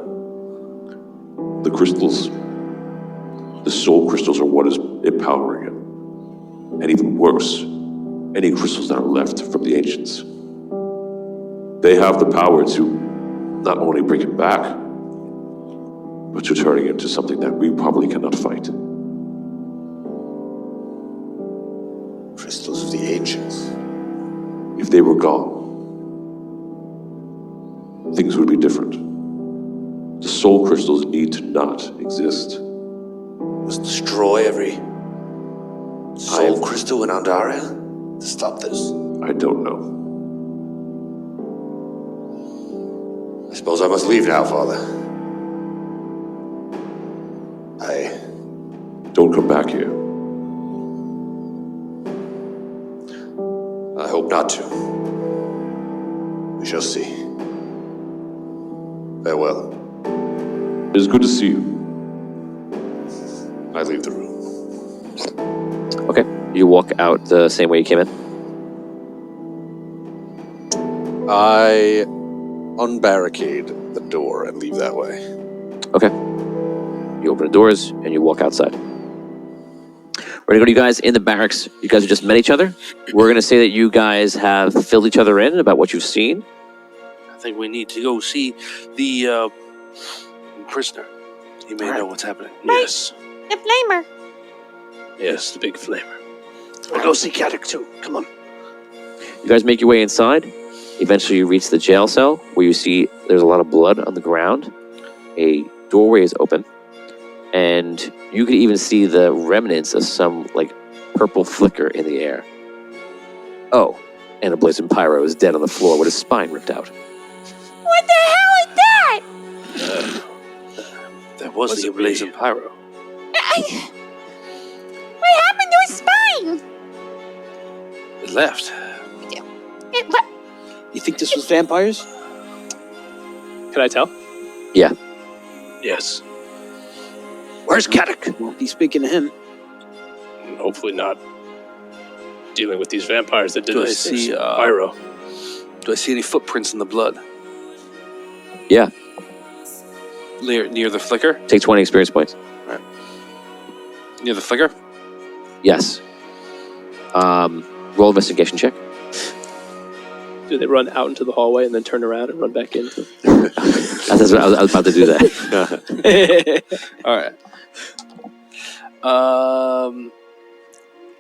The crystals, the soul crystals are what is empowering it. And even worse, any crystals that are left from the ancients. They have the power to not only bring it back, but to turn it into something that we probably cannot fight. Crystals of the ancients. If they were gone, things would be different. The soul crystals need to not exist. Must destroy every soul crystal in Andaria to stop this. I don't know. I suppose I must leave now, Father. Don't come back here. I hope not to. We shall see. Farewell. It is good to see you. I leave the room. Okay. You walk out the same way you came in. I unbarricade the door and leave that way. Okay. You open the doors and you walk outside. We're gonna go to you guys in the barracks. You guys have just met each other. We're gonna say that you guys have filled each other in about what you've seen. I think we need to go see the prisoner. He may know what's happening. Yes. The flamer. Yes, the big flamer. We'll go see Caddoc too. Come on. You guys make your way inside. Eventually, you reach the jail cell where you see there's a lot of blood on the ground. A doorway is open, and you can even see the remnants of some like purple flicker in the air. Oh, and a blazing pyro is dead on the floor with his spine ripped out. What the hell is that? That was the blazing pyro. What happened to his spine? It left. You think this was vampires? Can I tell? Yeah. Yes. Where's Caddoc? Won't be speaking to him. Hopefully not dealing with these vampires that did Do I this see, pyro. Do I see any footprints in the blood? Yeah. Near the flicker? Take 20 experience points. Near the flicker? Yes. Roll investigation check. Do they run out into the hallway and then turn around and run back in? That's what I was about to do that. All right.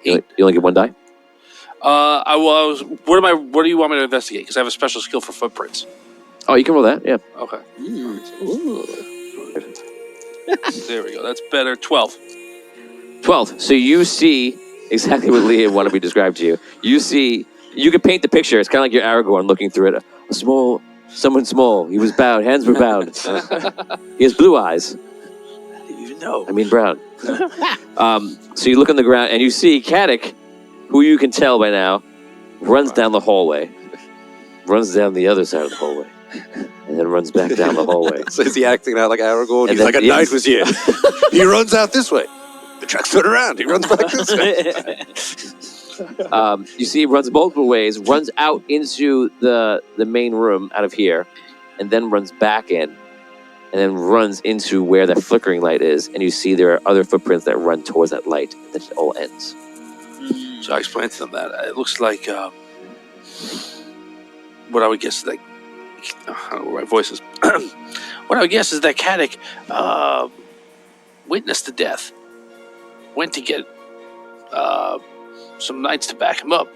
You only get one die? What do you want me to investigate? Because I have a special skill for footprints. Oh, you can roll that, yeah. Okay. There we go. That's better. 12. 12. So you see exactly what Leah wanted me to describe to you. You can paint the picture. It's kind of like your Aragorn looking through it. Someone small. He was bowed. Hands were bowed. He has blue eyes. I didn't even know. I mean brown. So you look on the ground and you see Caddoc, who you can tell by now, runs down the hallway. Runs down the other side of the hallway. And then runs back down the hallway. So is he acting out like Aragorn? And He's then- like a knight was here. He runs out this way. The tracks turn around. He runs back this way. You see he runs multiple ways, runs out into the main room out of here, and then runs back in, and then runs into where that flickering light is, and you see there are other footprints that run towards that light, and then it all ends. So I explained to them that it looks like what I would guess is like I don't know where my voice is. What I would guess is that Caddoc witnessed the death, went to get some knights to back him up,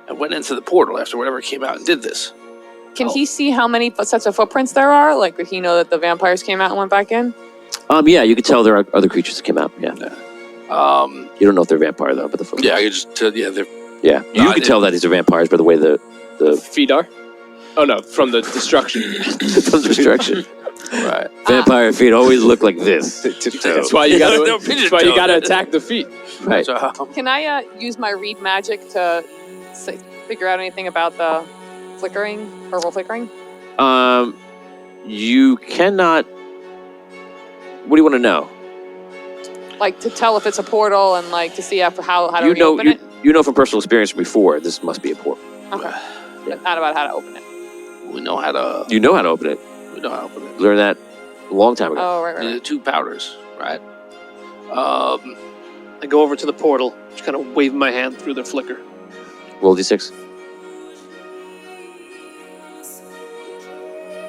and went into the portal after whatever came out and did this. Can he see how many sets of footprints there are? Like, did he know that the vampires came out and went back in? Yeah, you could tell there are other creatures that came out. Yeah. You don't know if they're vampire though, but the footprints. Yeah, I could just tell. Yeah, they're. Yeah, you could tell that these are vampires by the way the Feet are? Oh no, from the destruction. from destruction. Right. Vampire feet always look like this. That's why you gotta. No, That's why you gotta attack the feet. Right. So, Can I use my read magic to figure out anything about the purple flickering? You cannot. What do you want to know? Like to tell if it's a portal and like to see how to You know, reopen it? you know from personal experience from before. This must be a portal. Okay. But not about how to open it. we know how to. You know how to open it. We know how to open it. Learned that a long time ago. Oh, right. The 2 powders, right? I go over to the portal, just kind of wave my hand through the flicker. Roll d6.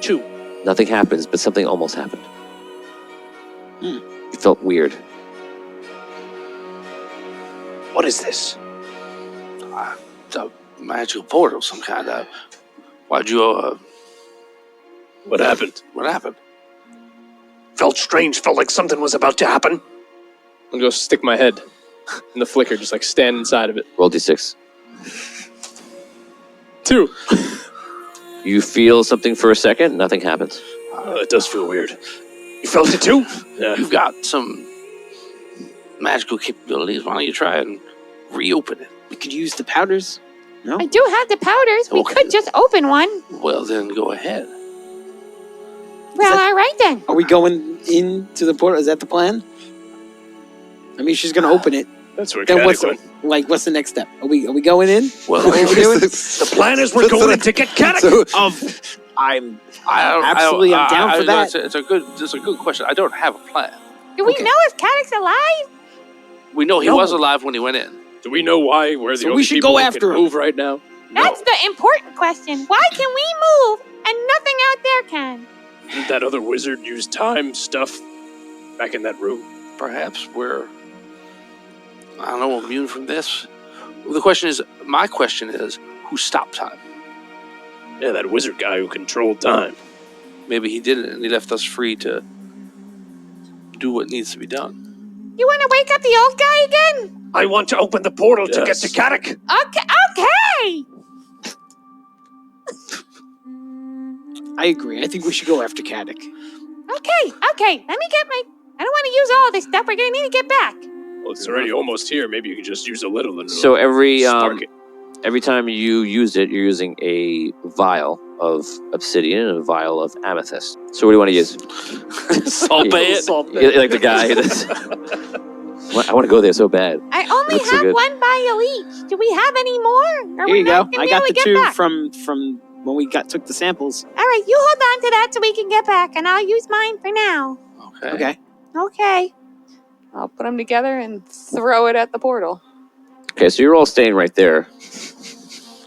2. Nothing happens, but something almost happened. You felt weird. What is this? It's a magical portal, some kind of. Why'd you? What happened? What happened? Felt strange, felt like something was about to happen. I'm gonna go stick my head in the flicker, just like stand inside of it. Roll d6. 2. You feel something for a second, nothing happens. It does feel weird. You felt it too? Yeah. You've got some magical capabilities. Why don't you try and reopen it? We could use the powders. No? I do have the powders. We Okay. could just open one. Well, then go ahead. Well, all right then. Are we going into the portal? Is that the plan? I mean, she's going to open it. That's where Then Caddoc went. what's the next step? Are we going in? Well, The plan is we're going in to get Caddoc. I'm I'm down for that. It's a good question. I don't have a plan. Do we Okay. know if Caddoc's alive? We know he No. was alive when he went in. Do we know why we're the So we only should people go that after can him. move right now? That's the important question. Why can we move and nothing out there can? Didn't that other wizard use time stuff back in that room? Perhaps we're, I don't know, immune from this. My question is, who stopped time? Yeah, that wizard guy who controlled time. Maybe he didn't, and he left us free to do what needs to be done. You want to wake up the old guy again? I want to open the portal to get Yes. to Caddoc. Okay. I agree. I think we should go after Caddoc. Okay. Let me get my... I don't want to use all this stuff. We're going to need to get back. Well, it's already almost here. Maybe you could just use a little and So spark it. every time you use it, you're using a vial of obsidian and a vial of amethyst. So what do you want to use? Salt Bay it. You're like the guy that's... I want to go there so bad. I only Looks so have good. one vial each. Do we have any more? Or Here we're you go. not gonna I be got able the to get two back? from when we took the samples. All right, you hold on to that so we can get back, and I'll use mine for now. Okay. Okay. Okay. I'll put them together and throw it at the portal. Okay, so you're all staying right there.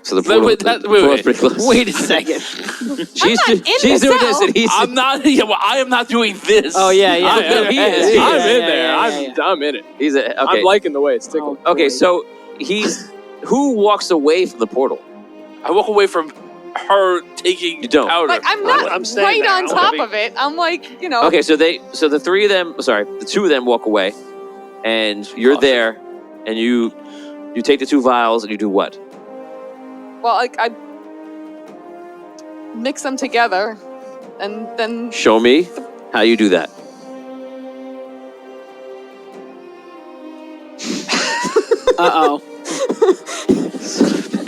So the portal, wait, the portal's pretty close. Wait a second. She's not in she's the doing this, cell. and he's... I'm not. Yeah, well, I am not doing this. Oh yeah, yeah. He is. He I'm is. in there. I'm in it. He's a, okay. I'm liking the way it's tickled. Okay, so he's... Who walks away from the portal? I walk away from her taking You don't. powder. Like, I'm not I'm staying right there. on I'm top having- of it. I'm like, you know. Okay, so the two of them walk away, and you're Awesome. there, and you take the two vials and you do what? Well, I mix them together, and then Show me how you do that. Uh-oh.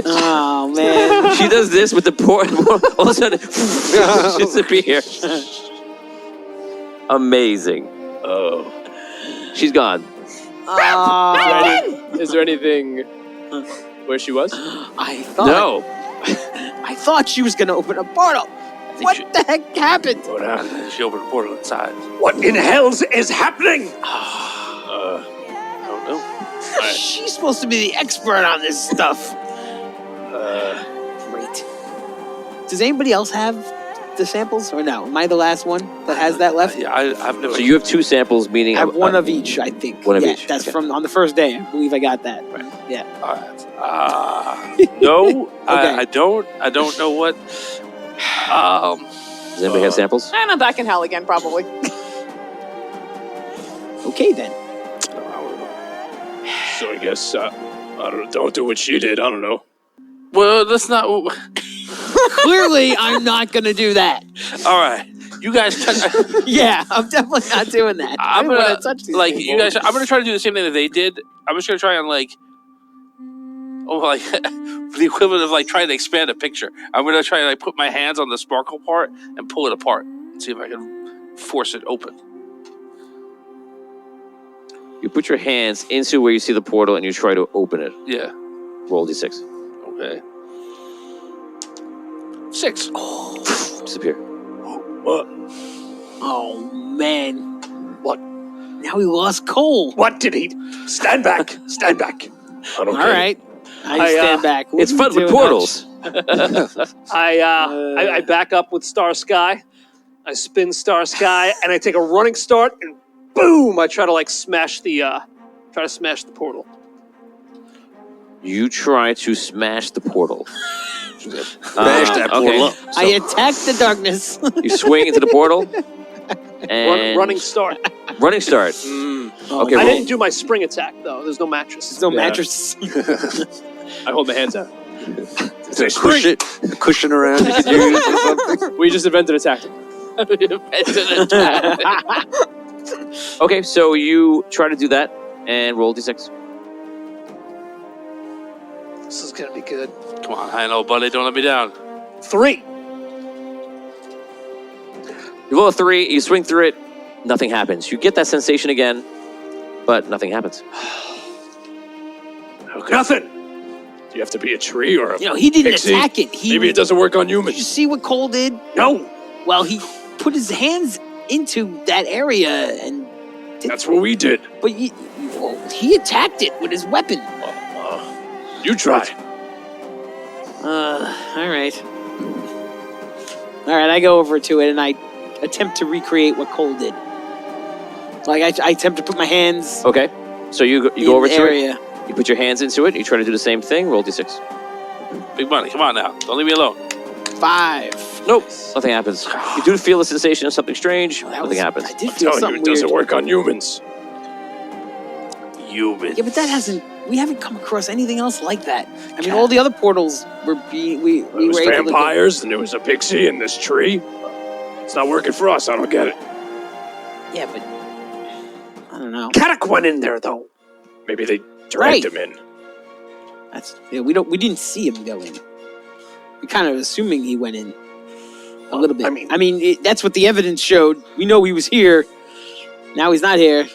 Oh man. She does this with the portal. All of a sudden, disappears. Amazing. Oh. She's gone. Is there anything where she was? I thought No. I thought she was gonna open a portal. What the heck happened? What happened? She opened the portal inside. What in hell's is happening? I don't know. She's supposed to be the expert on this stuff. Great. Does anybody else have the samples or no? Am I the last one that has that left? Yeah, I've never. So you have two samples, meaning I have one of each, I think. One of Yeah, each, That's okay. from on the first day. I believe I got that. Yeah. All right. No, Okay. I don't know what. Does anybody have samples? and I'm back in hell again, probably. Okay then. So I guess, I don't know, don't do what she did. I don't know. Well, let's not. Clearly, I'm not gonna do that. All right, you guys. Yeah, I'm definitely not doing that. I I'm don't gonna want to touch these like things. you guys. I'm gonna try to do the same thing that they did. I'm just gonna try and like, the equivalent of like trying to expand a picture. I'm gonna try and like put my hands on the sparkle part and pull it apart and see if I can force it open. You put your hands into where you see the portal and you try to open it. Yeah. Roll d6. Okay. 6. Disappear. What? Oh man. What? Now we lost Cole. What did he? Stand back! Stand back! I don't All care. right. I stand back. What It's are fun we with doing? portals. I back up with Star Sky. I spin Star Sky, and I take a running start, and boom! I try to like smash the portal. You try to smash the portal. Smash that portal up. I attack the darkness. You swing into the portal. And Running start. running start. Okay, I roll. didn't do my spring attack though. There's no mattress. There's no Yeah. mattress. I hold my hands out. Is there a cushion around you can use or something? We just invented a tactic. Okay, so you try to do that. and roll d6. This is gonna be good. Come on, I know, buddy. Don't let me down. 3. You roll a 3, you swing through it, nothing happens. You get that sensation again, but nothing happens. Okay. Nothing. Do you have to be a tree or a He didn't pixie? attack it. Maybe it doesn't work on Did you humans. see what Cole did? No. Well, he put his hands into that area and. That's what we did. But he attacked it with his weapon. You try. All right. All right, I go over to it and I attempt to recreate what Cole did. Like I attempt to put my hands. Okay, so you in go over the to area. it, you put your hands into it, you try to do the same thing, roll d6. Big money. Come on now. Don't leave me alone. 5. Nope, nothing happens. You do feel the sensation of something strange, nothing happens. I did I'm feel telling you, something it doesn't weird. work on humans. Humans. Yeah, but that hasn't. We haven't come across anything else like that. I mean, all the other portals were being. We It was were able to. vampires, and there was a pixie in this tree. It's not working for us. I don't get it. Yeah, but I don't know. Caddoc went in there though. Maybe they dragged Right. him in. We didn't see him go in. We kind of assuming he went in a little bit. I mean- that's what the evidence showed. We know he was here. Now he's not here.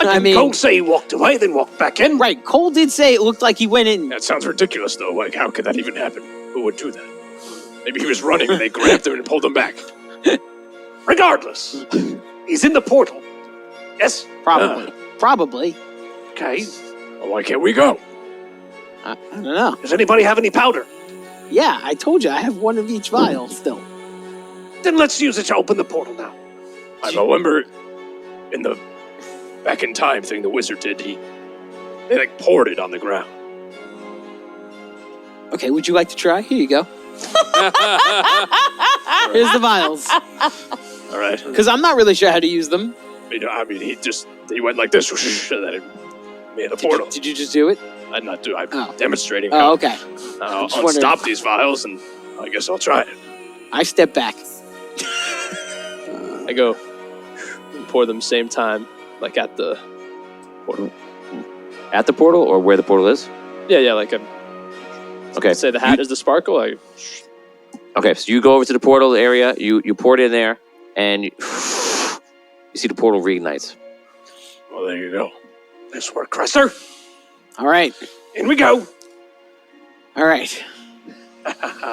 I mean, Cole say he walked away, then walked back in. right? Cole did say it looked like he went in. That sounds ridiculous, though. Like, how could that even happen? Who would do that? Maybe he was running and they grabbed him and pulled him back. Regardless, he's in the portal. Yes. Probably. Probably. Okay. Well, why can't we go? I don't know. Does anybody have any powder? Yeah, I told you I have one of each vial still. Then let's use it to open the portal now. I remember in the back in time thing the wizard did. They like poured it on the ground. Okay, would you like to try? Here you go. Here's the vials. All right. Because I'm not really sure how to use them. I mean, he went like this, and then it made the portal. Did you just do it? I'm not doing. I'm Oh. demonstrating. Oh, how okay. I'll just wondering. stop these vials, and I guess I'll try it. I step back. I go and pour them same time, like at the portal. At the portal, or where the portal is? Yeah, like Okay. say the hat is the sparkle. Okay, so you go over to the portal area, you pour it in there, and you see the portal reignites. Well, there you go. This work, Cresser. All right. In we go. All right.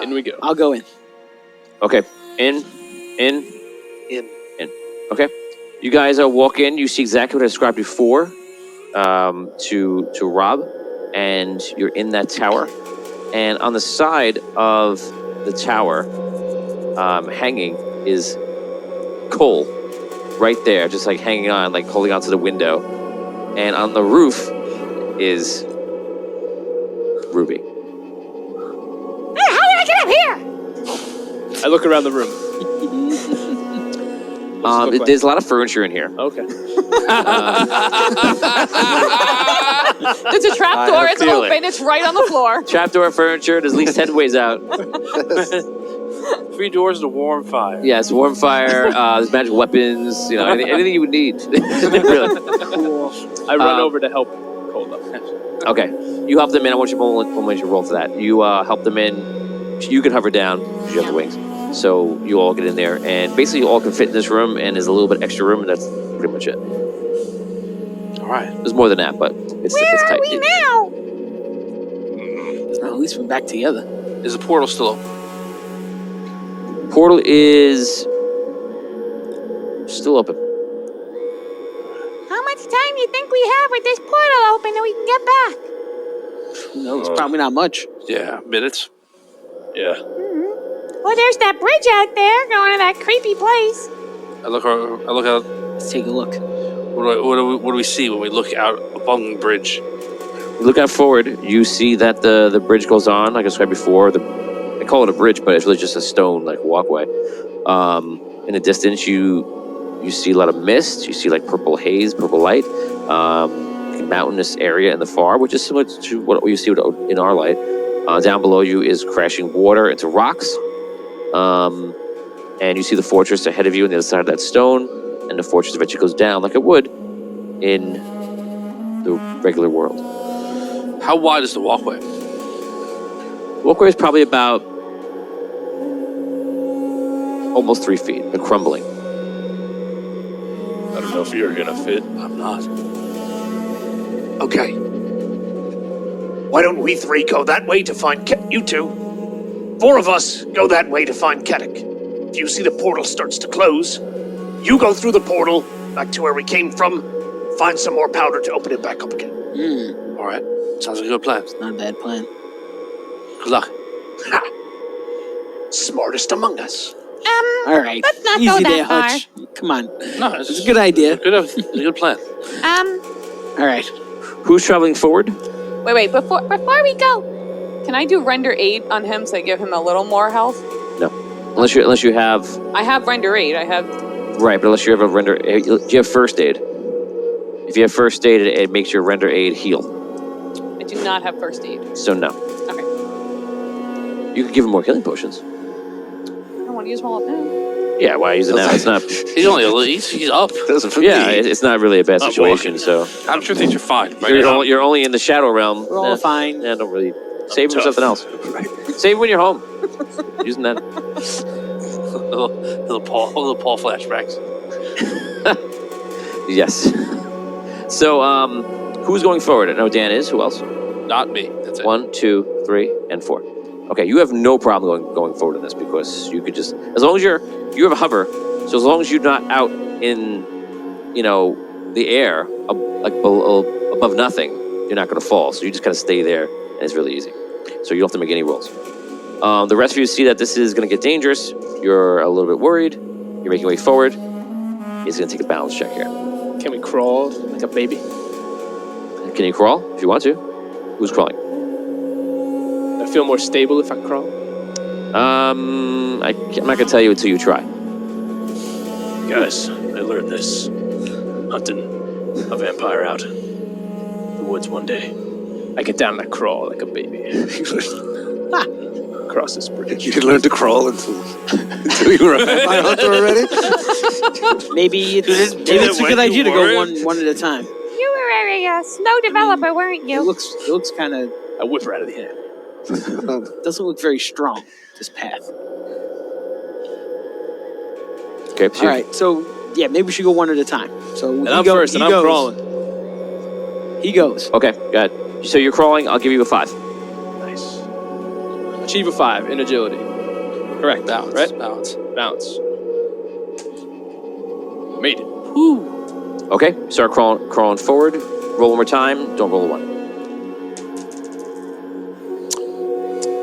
In we go. I'll go in. Okay, in. Okay, you guys walk in. You see exactly what I described before to Rob, and you're in that tower. And on the side of the tower, hanging is Cole, right there, just like hanging on, like holding onto the window. And on the roof is Ruby. Hey, how did I get up here? I look around the room. What's it look There's a lot of furniture in here. like? Okay. There's a trap door. It's feeling. open. It's right on the floor. Trapdoor furniture. There's at least 10 ways out. 3 doors to warm fire. Yes, warm fire. There's magic weapons. You know, anything you would need. Really. I run over to help Cole up. Okay, you help them in. I want you to roll for that. You help them in. You can hover down because you have the wings. So you all get in there, and basically you all can fit in this room, and there's a little bit extra room, and that's pretty much it. All right. There's more than that, but it's Where tight. are we now? Well, at least we're back together. Is the portal still open? Portal is still open. How much time do you think we have with this portal open that we can get back? Who knows? Probably not much. Yeah, minutes. Yeah. Well, there's that bridge out there going to that creepy place. I look out. Let's take a look. What do we see when we look out upon the bridge? You look out forward. You see that the bridge goes on, like I described before. They call it a bridge, but it's really just a stone like walkway. In the distance, you see a lot of mist. You see like purple haze, purple light. Mountainous area in the far, which is similar to what you see in Arlight. Down below you is crashing water into rocks. And you see the fortress ahead of you on the other side of that stone. And the fortress eventually goes down like it would in the regular world. How wide is the walkway? Walkway is probably about almost 3 feet, but crumbling. I don't know if you're gonna fit. I'm not. Okay. Why don't we 3 go that way to find you 2? 4 of us go that way to find Caddoc. If you see the portal starts to close, you go through the portal back to where we came from, find some more powder to open it back up again. All right. Sounds like a good plan. Not a bad plan. Good luck. Ha! Smartest among us. All right. Let's not Easy go there, that far. Hutch. Come on. No, It's a good idea. It's a good plan. All right. Who's traveling forward? Wait, before we go, can I do render aid on him to give him a little more health? No. Unless you have... I have render aid. I have... Right, but unless you have a render... Do you have first aid? If you have first aid, it makes your render aid heal. I do not have first aid. So no. Okay. You could give him more healing potions. I don't want to use them all up now. Yeah, why use it now? It's not... He's only a little... He's up. Doesn't for Yeah, me. it's not really a bad situation, walking. so... I'm sure things are fine. Right You're only in the shadow realm. We're all fine. Yeah, don't really... Save him tough. something else. Save when you're home. Using that. little Paul flashbacks. Yes. So, who's going forward? I know Dan is. Who else? Not me. That's it. 1, 2, 3, and 4. Okay, you have no problem going forward in this because you could just... As long as you have a hover, so as long as you're not out in, the air, above nothing, you're not going to fall. So you just kind of stay there, and it's really easy. So you don't have to make any rolls. The rest of you see that this is going to get dangerous. You're a little bit worried. You're making your way forward. He's going to take a balance check here. Can we crawl like a baby? Can you crawl if you want to? Who's crawling? I feel more stable if I crawl. I'm not going to tell you until you try. Guys, I learned this. Hunting a vampire out in the woods one day. I get down and I crawl like a baby. Across this bridge. You learned to crawl until you were a vampire hunter already? Maybe it's a good idea to go one at a time. You were a slow developer, weren't It you? looks kind of... I whip her out of the hand. doesn't look very strong, this path. Okay, All right, so, yeah, maybe we should go one at a time. So And I'm first, and I'm crawling. He goes. Okay, go ahead. So you're crawling, I'll give you a 5. Nice. Achieve a 5 in agility. Correct. Balance. Right? Balance. Bounce. Made it. Okay, start crawling forward. Roll one more time, don't roll a 1.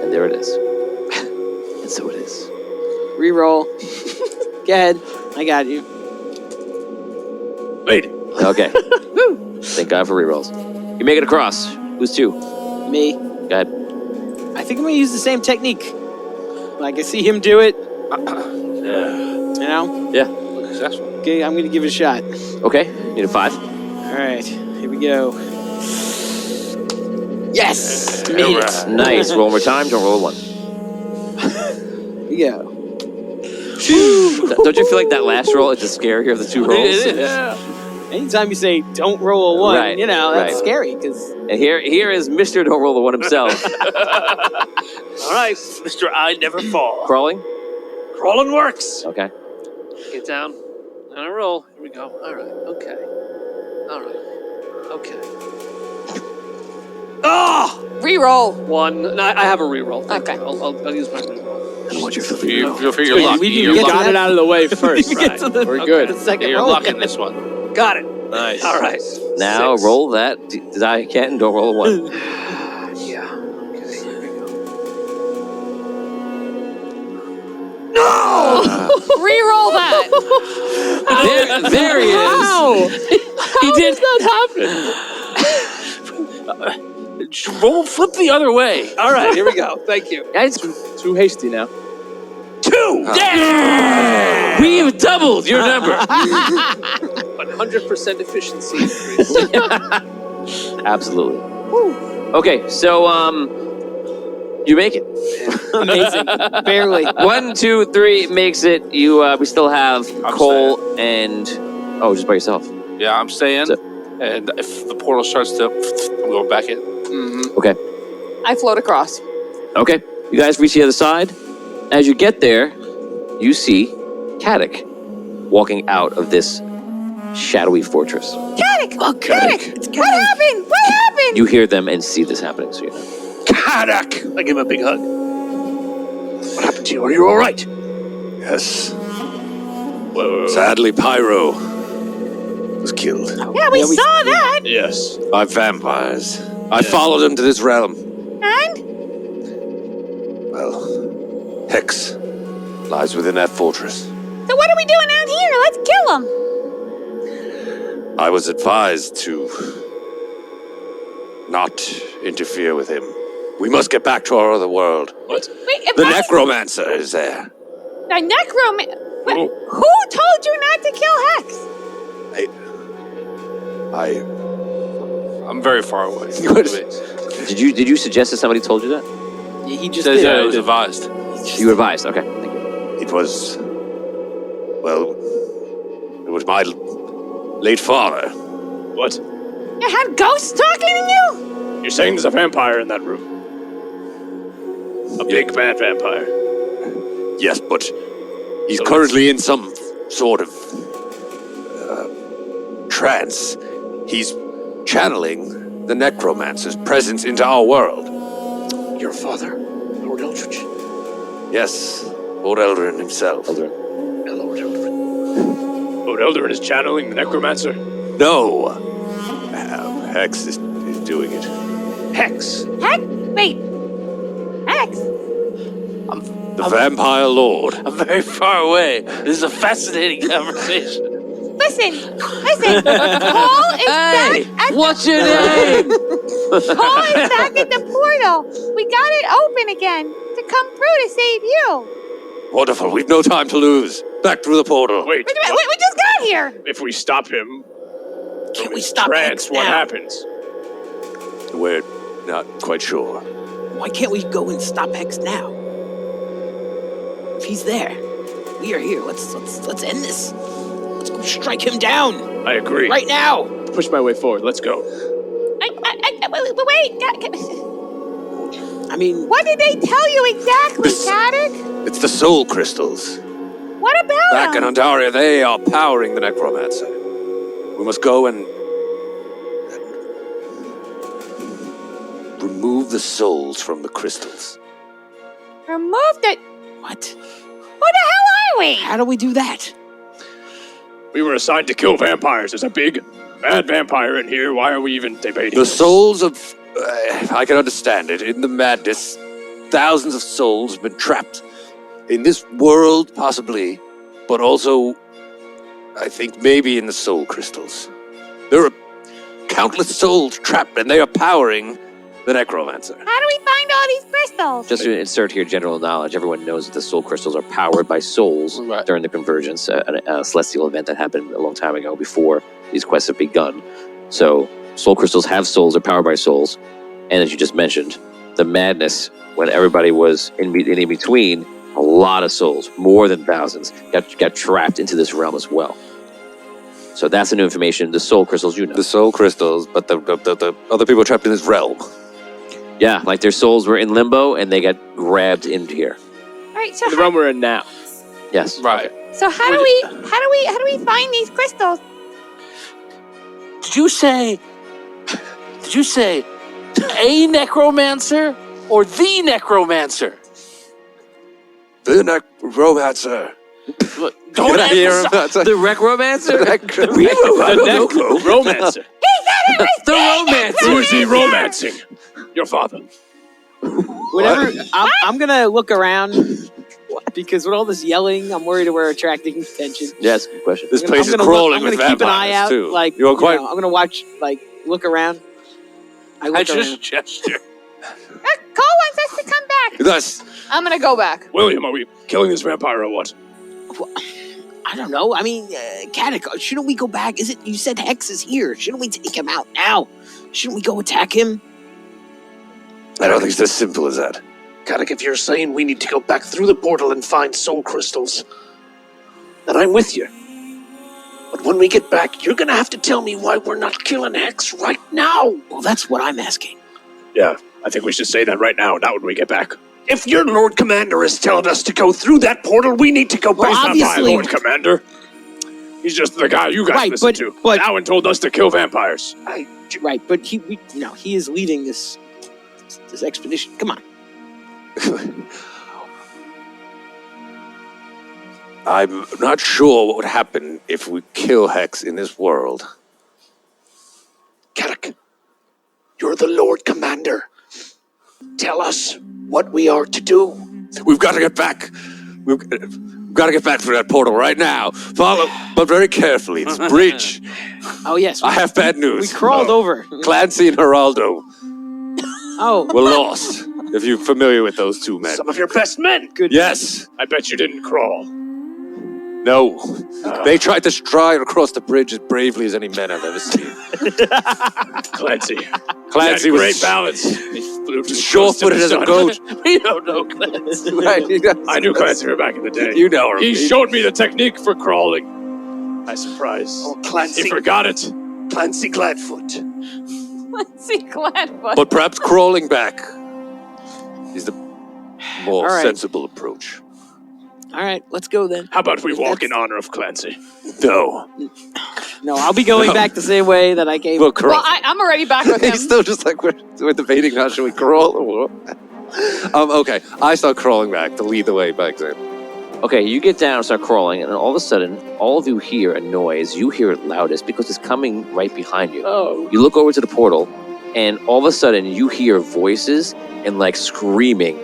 And there it is. And so it is. Reroll. Go ahead. I got you. Made it. Okay. Thank God for rerolls. You make it across. Who's 2? Me. Go ahead. I think I'm going to use the same technique. Like, I see him do it. Yeah. Successful. Okay, I'm going to give it a shot. Okay, need a 5. All right, here we go. Yes! Made it. Nice. Roll one more time, don't roll a 1. Here we go. Don't you feel like that last roll is the scarier of the 2 rolls? Yeah. Anytime you say don't roll a 1, Right, that's right. scary because And here is Mr. Don't Roll the 1 himself. All right, Mr. I never fall. Crawling? Crawling works. Okay. Get down. On a roll. Here we go. All right. Okay. All right. Okay. Ah! Reroll. 1. No, I have a reroll. Okay. I'll use my reroll. I don't want your filthy You're mouth. lucky. You're get lucky. Got it out of the way first. We get to the- We're good. the second You're roll. lucky in this one. Got it. Nice. All right. Now 6. roll that. Die Ken, don't roll a 1. Yeah. Okay. Here we go. Reroll that. There he is. Wow! He did. that happen? Flip the other way. All right. Here we go. Thank you. Guys, Too hasty now. 2. yeah! We have doubled your number. 100% efficiency increase. Absolutely. Okay, so you make it. Amazing. Barely. 1, 2, 3 makes it. You we still have I'm Cole and just by yourself. Yeah, I'm staying. So- And if the portal starts to, I'm going back in. Okay. I float across. Okay. You guys reach the other side. As you get there, you see Caddoc walking out of this shadowy fortress. Caddoc! Oh, Caddoc. What happened? What happened? You hear them and see this happening, so you know. Caddoc! I give him a big hug. What happened to you? Are you all right? Yes. Sadly, Pyro was killed Yeah, we saw that. Yes. by vampires. I followed him to this realm. And? Well, Hex lies within that fortress. So what are we doing out here? Let's kill him. I was advised to not interfere with him. We must get back to our other world. What? Wait, The necromancer is there. The necromancer. Who told you not to kill Hex? I'm very far away. Did you suggest that somebody told you that? Yeah, he just Says did. that it was advised. You were advised. Okay. Thank you. It was, well, it was my late father. What? You had ghosts talking to you? You're saying there's a vampire in that room? A big bad vampire. Yes, but he's currently in some sort of trance. He's channeling the necromancer's presence into our world. Your father? Lord Eldridge? Yes, Lord Eldrin himself. Lord Eldrin. Lord Eldrin is channeling the necromancer? No. Hex is doing it. Hex? Hex? Wait. Hex? The vampire lord. I'm very far away. This is a fascinating conversation. Listen. Paul is back at What's your name? Paul is back at the portal. We got it open again to come through to save you. Wonderful. We've no time to lose. Back through the portal. Wait, We just got here. if we stop him, Can we stop trance, Hex what now? happens? We're not quite sure. Why can't we go and stop Hex now? If he's there, we are here. Let's end this. Let's go strike him down I agree. right now. Push my way forward. Let's go. Wait. I mean, What did they tell you exactly, This- Caddoc? It's the soul crystals. What about Back in them? Andaria, they are powering the necromancer. We must go and remove the souls from the crystals. Remove the... what? Who the hell are we? How do we do that? We were assigned to kill vampires. There's a big, bad vampire in here. Why are we even debating? The souls of... I can understand it. In the madness, thousands of souls have been trapped in this world, possibly, but also, I think, maybe in the soul crystals. There are countless souls trapped, and they are powering the necromancer. How do we find all these crystals? Just to insert here general knowledge, everyone knows that the soul crystals are powered by souls Right. during the convergence, a celestial event that happened a long time ago before these quests have begun. So soul crystals have souls, are powered by souls. And as you just mentioned, the madness, when everybody was in between, a lot of souls, more than thousands, got trapped into this realm as well. So that's the new information. The soul crystals, you know. The soul crystals, but the other people trapped in this realm. Yeah, like their souls were in limbo and they got grabbed into here. All right, so The realm we're in now. Yes. Right. how do we find these crystals? Did you say a necromancer or the necromancer? The necromancer. Don't emphasize. The Necromancer? The romancer. The Romancer! Who is he romancing? Your father. Whatever. I'm gonna look around because with all this yelling, I'm worried we're attracting attention. Yeah, that's a good question. This I'm place is gonna crawling I'm with gonna keep an eye vampires, out. too. Like You are quite... I'm gonna watch. Like look around. I I look just around. gesture. Cole wants us to come back. Thus, I'm gonna go back. William, are we killing this vampire or what? I don't know. I mean, Caddoc, shouldn't we go back? Is it? You said Hex is here. Shouldn't we take him out now? Shouldn't we go attack him? I don't think it's as simple as that. Caddoc, if you're saying we need to go back through the portal and find soul crystals, then I'm with you. But when we get back, you're gonna have to tell me why we're not killing Hex right now. Well, that's what I'm asking. Yeah, I think we should say that right now, not when we get back. If your Lord Commander is telling us to go through that portal, we need to go back. He's not my obviously- Lord Commander. He's just the guy you guys Right, listen but- to. but- Now and told us to kill vampires. Right, but he is leading this expedition. Come on. I'm not sure what would happen if we kill Hex in this world. Caddoc, you're the Lord Commander. Tell us what we are to do. We've got to get back. We've got to get back through that portal right now. Follow, but very carefully. It's a bridge. Oh, yes. I have bad news. We crawled over. Clancy and Geraldo Oh, were lost, if you're familiar with those two men. Some of your best men. good. Yes. I bet you didn't crawl. No. They tried to stride across the bridge as bravely as any men I've ever seen. Clancy. Clancy He had was great balance. He flew too sure-footed close as to a the goat. sun. We don't know Clancy. Right. I knew Clancy from back in the day. You know her. He showed me the technique for crawling. I surprised. Oh, Clancy. He forgot it. Clancy Gladfoot. Let's see, Gladfoot. But perhaps crawling back is the more All right. sensible approach. All right, let's go then. How about we walk in honor of Clancy? No. No, I'll be going back the same way that I came. We'll crawl. Well, I'm already back with him. He's still just like, we're debating now, should we crawl or what? Okay, I start crawling back to lead the way by example. Okay, you get down and start crawling, and then all of a sudden, all of you hear a noise. You hear it loudest because it's coming right behind you. Oh. You look over to the portal, and all of a sudden, you hear voices and like screaming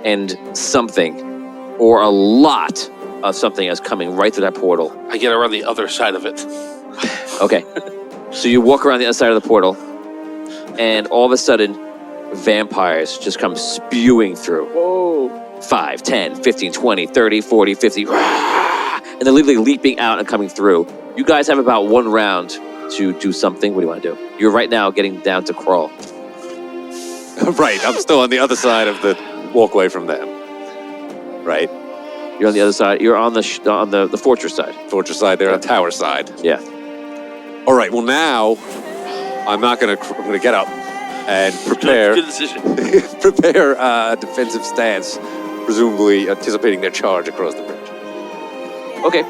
and something, or a lot of something is coming right through that portal. I get around the other side of it. Okay, so you walk around the other side of the portal, and all of a sudden, vampires just come spewing through. Whoa. 5, 10, 15, 20, 30, 40, 50, and they're literally leaping out and coming through. You guys have about 1 round to do something. What do you want to do? You're right now getting down to crawl. Right, I'm still on the other side of the walkway from them. Right? You're on the other side. You're on the fortress side. Fortress side, they're on tower side. Yeah. All right, well now, I'm gonna get up and prepare Good decision. prepare a defensive stance, presumably anticipating their charge across the bridge. Okay.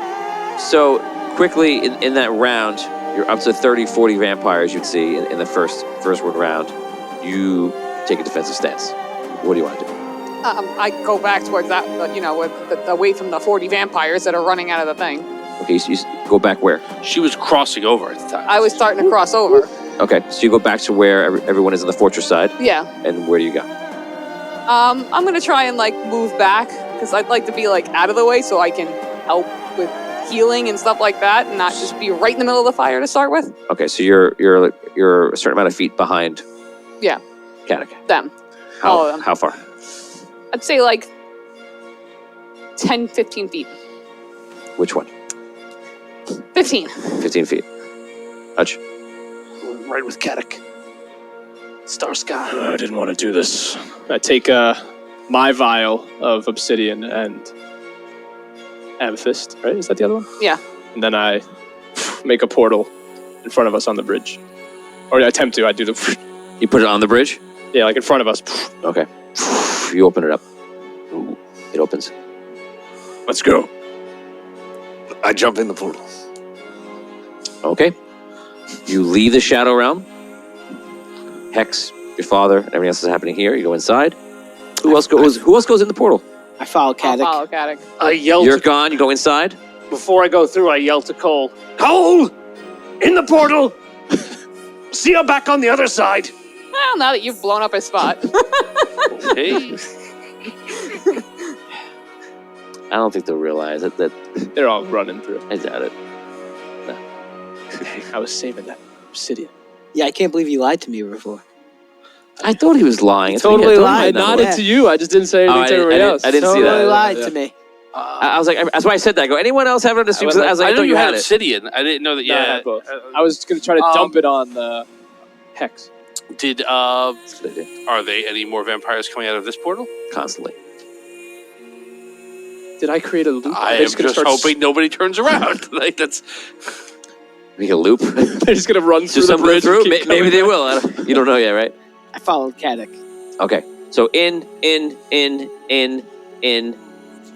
So quickly in that round, you're up to 30, 40 vampires you'd see in the first one round. You take a defensive stance. What do you want to do? I go back towards that, away from the 40 vampires that are running out of the thing. Okay, so you go back where? She was crossing over at the time. I was starting to cross over. Okay, so you go back to where everyone is on the fortress side. Yeah. And where do you go? I'm gonna try and like move back because I'd like to be like out of the way so I can help with healing and stuff like that, and not just be right in the middle of the fire to start with. Okay, so you're a certain amount of feet behind. Yeah. Caddoc. Them. All of them. How far? I'd say like 10, 15 feet. Which one? 15. 15 feet. Hutch. Right with Caddoc. Star Sky. I didn't want to do this. I take my vial of obsidian and amethyst, right? Is that the other one? Yeah. And then I make a portal in front of us on the bridge. Or I attempt to. I do the... You put it on the bridge? Yeah, like in front of us. Okay. You open it up. Ooh, it opens. Let's go. I jump in the portal. Okay. You leave the Shadow Realm. Hex, your father, and everything else is happening here. You go inside. Who else goes in the portal? I follow Caddoc. I'll follow Caddoc. I yell You're gone. You go inside. before I go through. I yell to Cole. Cole, in the portal. See you back on the other side. Well, now that you've blown up his spot. Okay. I don't think they'll realize that They're all running through. I doubt it. I was saving that obsidian. Yeah, I can't believe you lied to me before. I thought he was lying. Totally I lied. nodded Yeah. to you. I just didn't say anything to everybody else. I didn't see Totally that. lied to me. I was like, that's why I said that. I go, anyone else have it on the stream? I was like, I I knew thought you you had had it. obsidian. I didn't know that. No, I Yeah. had both. I was going to try to dump it on the hex. Did are they any more vampires coming out of this portal? Constantly. Did I create a loop? I am just hoping nobody turns around. Like that's. Make a loop. They're just gonna run through the Some bridge. through. and keep Maybe coming they back. will. You don't know yet, right? I followed Caddoc. Okay. So in, and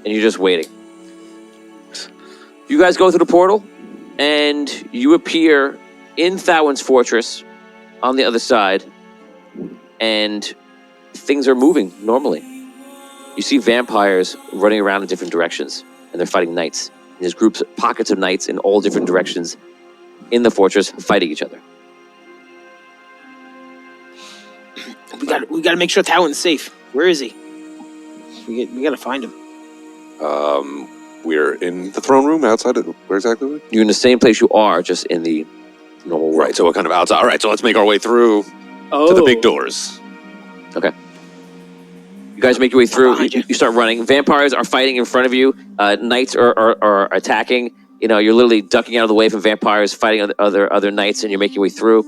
you're just waiting. You guys go through the portal, and you appear in Thawin's fortress on the other side, and things are moving normally. You see vampires running around in different directions, and they're fighting knights. And there's groups, pockets of knights in all different directions in the fortress fighting each other. We gotta make sure Thawin's safe. Where is he? We gotta find him. We're in the throne room outside of where exactly? Are we? You're in the same place you are, just in the normal world. Right. So we're kind of outside. All right. So let's make our way through Oh. to the big doors. Okay. You guys make your way through. Behind you. You start running. Vampires are fighting in front of you. Knights are attacking. You know, you're literally ducking out of the way from vampires, fighting other knights, and you're making your way through.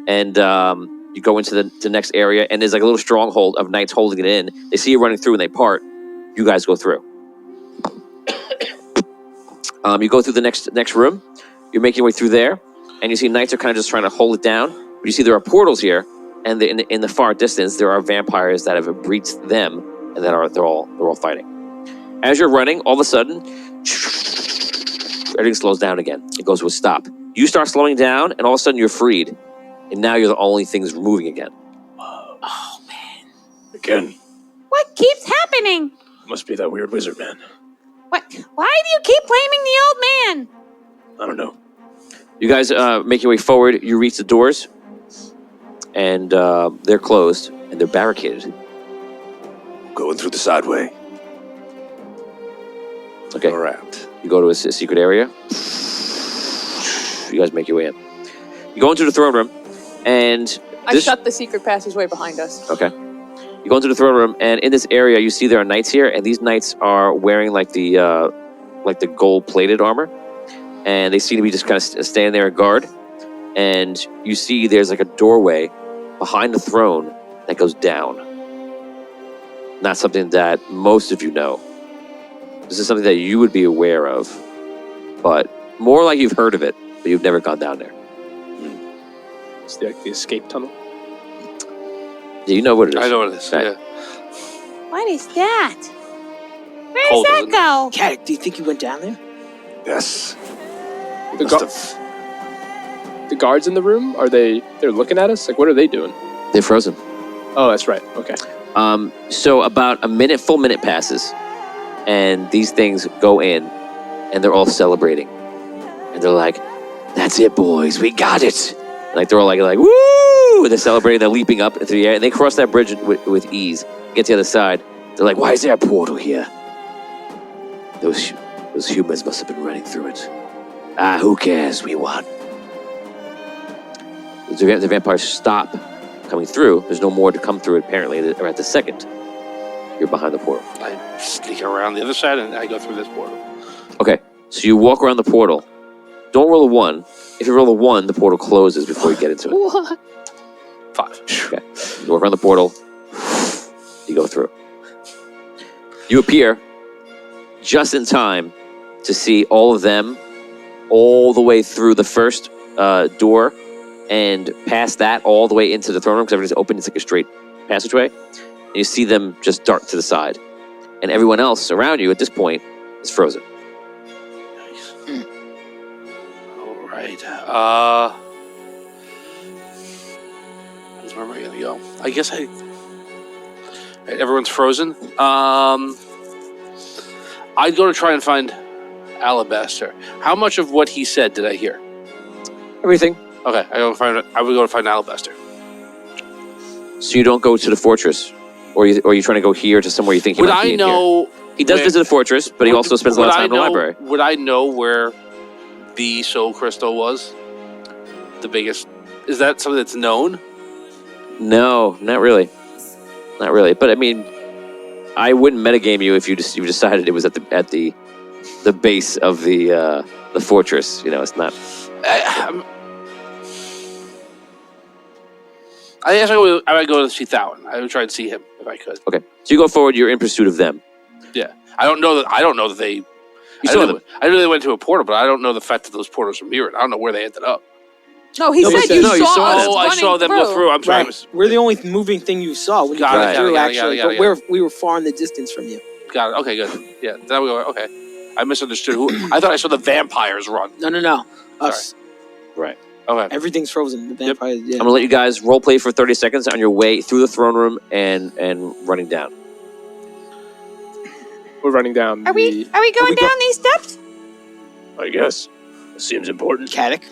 And you go into the next area, and there's like a little stronghold of knights holding it in. They see you running through, and they part. You guys go through. You go through the next room. You're making your way through there, and you see knights are kind of just trying to hold it down. But you see there are portals here, and in the far distance there are vampires that have breached them, and they're all fighting. As you're running, all of a sudden, everything slows down again. It goes to a stop. You start slowing down, and all of a sudden you're freed, and now you're the only things moving again. Oh man. Again, What keeps happening? must be that weird wizard man. What? Why do you keep blaming the old man? I don't know. You guys make your way forward. You reach the doors, and they're closed, and they're barricaded. Going through the side way. Okay. Around. You go to a secret area. You guys make your way in. You go into the throne room, and I shut the secret passageway behind us. Okay. You go into the throne room, and in this area, you see there are knights here, and these knights are wearing like the gold-plated armor, and they seem to be just kind of standing there at guard. And you see there's like a doorway behind the throne that goes down. Not something that most of you know. This is something that you would be aware of, but more like you've heard of it, but you've never gone down there. It's like the escape tunnel. Yeah, you know what it is. I know what it is. Right. Yeah. What is that? Where Cold, does isn't that go? Caddoc, do you think you went down there? Yes. The, Must gu- have. the guards in the room, they're looking at us? Like, what are they doing? They're frozen. Oh, that's right. Okay. So about a full minute passes, and these things go in, and they're all celebrating, and they're like, "That's it, boys, we got it!" Like they're all like "Woo!" They're celebrating, they're leaping up into the air, and they cross that bridge with ease. Get to the other side. They're like, "Why is there a portal here?" Those humans must have been running through it. Who cares? We won. The vampires stop coming through. There's no more to come through, apparently, or at the second. You're behind the portal. I sneak around the other side and I go through this portal. Okay, so you walk around the portal. Don't roll a 1. If you roll a 1, the portal closes before you get into it. What? 5. Okay, you walk around the portal. You go through. You appear just in time to see all of them all the way through the first door and past that all the way into the throne room because everything's open. It's like a straight passageway. And you see them just dart to the side. And everyone else around you at this point is frozen. Nice. All right. Where am I going to go? I guess right, everyone's frozen. I'd go to try and find Alabaster. How much of what he said did I hear? Everything. Okay, I would go to find Alabaster. So you don't go to the fortress? Or you trying to go here to somewhere you think he Would might be I in know? here? He does visit the fortress, but he also spends a lot of time in the library. Would I know where the soul crystal was? The biggest. Is that something that's known? No, not really. Not really. But I mean, I wouldn't metagame you if you decided it was at the base of the fortress. You know, it's not. I guess I would go to see Thawin. I would try and see him if I could. Okay, so you go forward. You're in pursuit of them. Yeah, I don't know that they. You saw them. I knew they went to a portal, but I don't know the fact that those portals are mirrored. I don't know where they ended up. No, he said you saw us Oh, I saw running them go through. I'm sorry. Right. We're the only moving thing you saw when you Got came it, through, got it, actually. got it, But we were far in the distance from you. Got it. Okay, good. Yeah, that we go. Okay, I misunderstood. Who? I thought I saw the vampires run. No. Us. Right. Okay. Everything's frozen. The vampires. Yeah. I'm gonna let you guys role play for 30 seconds on your way through the throne room and running down. We're running down. Are we going down these steps? I guess. It seems important. Caddoc.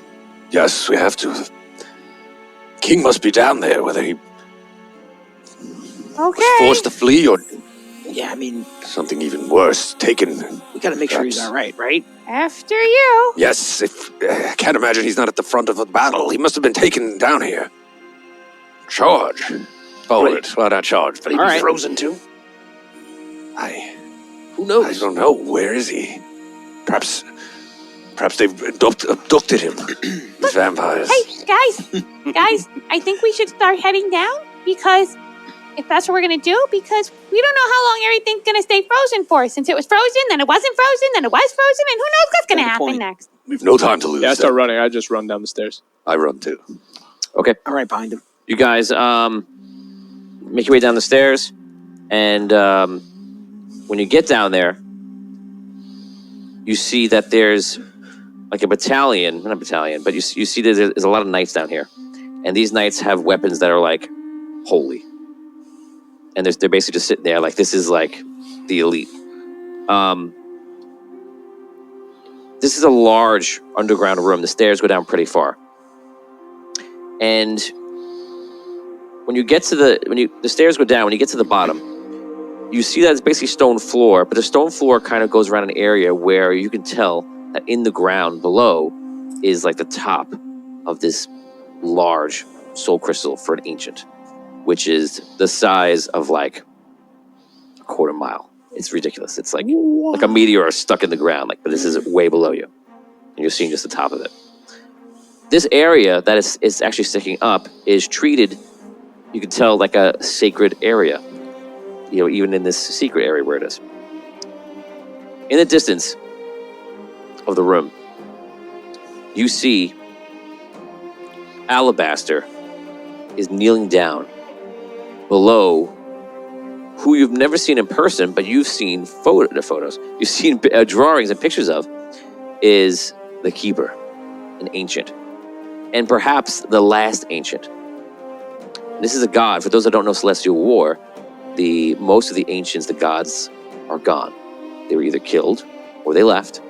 Yes, we have to. King must be down there, whether he Okay. was forced to flee or Yeah, I mean, something even worse, taken. we gotta make sure he's Perhaps. all right? After you. Yes, I can't imagine he's not at the front of the battle. He must have been taken down here. Charge. Forward. Well, not charge, but He All be right. frozen too. Who knows? I don't know. Where is he? Perhaps they've abducted him. These vampires. Hey, guys, I think we should start heading down because if that's what we're gonna do, because we don't know how long everything's gonna stay frozen for. Since it was frozen, then it wasn't frozen, then it was frozen, and who knows what's gonna Good happen point. next. We've no time to lose. Yeah, I start running. I just run down the stairs. I run too. Okay. All right, behind him. You guys make your way down the stairs, and when you get down there, you see that there's like a battalion, not a battalion, but you see that there's a lot of knights down here. And these knights have weapons that are like holy. And they're basically just sitting there like this is like the elite. This is a large underground room. The stairs go down pretty far. And when you get to the stairs go down, when you get to the bottom, you see that it's basically stone floor, but the stone floor kind of goes around an area where you can tell that in the ground below is like the top of this large soul crystal for an ancient, which is the size of like a quarter mile. It's ridiculous. It's like a meteor stuck in the ground, but this is way below you. And you're seeing just the top of it. This area that is actually sticking up is treated, you can tell, like a sacred area. Even in this secret area where it is. In the distance of the room, you see Alabaster is kneeling down below who you've never seen in person, but you've seen photos. You've seen drawings and pictures of, is the Keeper, an ancient. And perhaps the last ancient. This is a god. For those that don't know Celestial War, most of the ancients, the gods, are gone. They were either killed, or they left,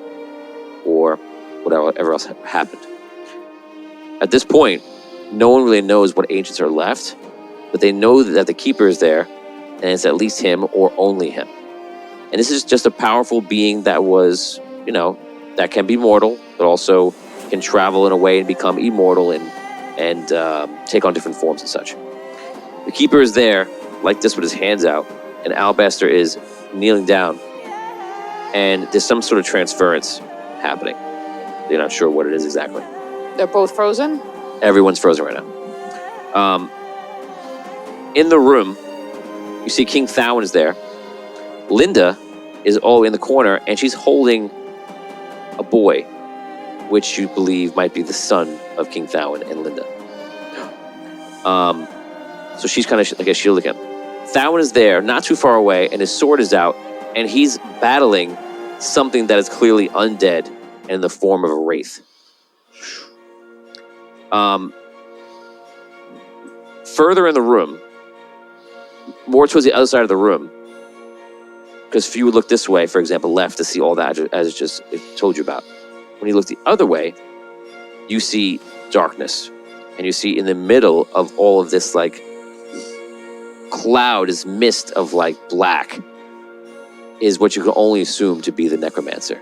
or whatever else happened. At this point, no one really knows what ancients are left, but they know that the Keeper is there, and it's at least him or only him. And this is just a powerful being that was, that can be mortal, but also can travel in a way and become immortal and take on different forms and such. The Keeper is there, like this, with his hands out, and Alabaster is kneeling down, and there's some sort of transference happening. They're not sure what it is exactly. They're both frozen? Everyone's frozen right now. In the room, you see King Thawen is there. Linda is all in the corner, and she's holding a boy, which you believe might be the son of King Thawen and Linda. So she's kind of like a shielding him. Thawen is there, not too far away, and his sword is out, and he's battling something that is clearly undead and in the form of a wraith. Further in the room, more towards the other side of the room, because if you would look this way, for example, left, to see all that as just told you about. When you look the other way, you see darkness, and you see in the middle of all of this cloud, is mist of black, is what you can only assume to be the necromancer.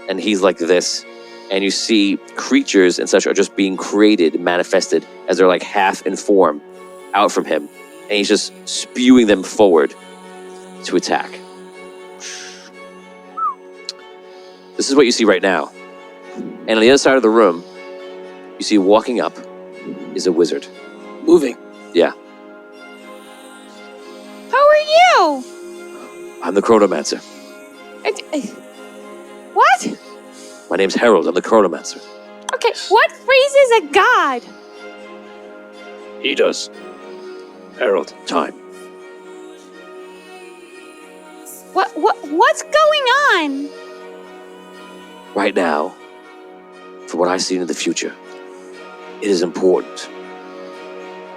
And he's like this, and you see creatures and such are just being created, manifested, as they're half in form out from him, and he's just spewing them forward to attack. This is what you see right now. And on the other side of the room, you see walking up is a wizard. Moving. Yeah. Who are you? I'm the Chronomancer. What? My name's Harold. I'm the Chronomancer. Okay, what freezes a god? He does. Harold. Time. What's going on? Right now, for what I see in the future, it is important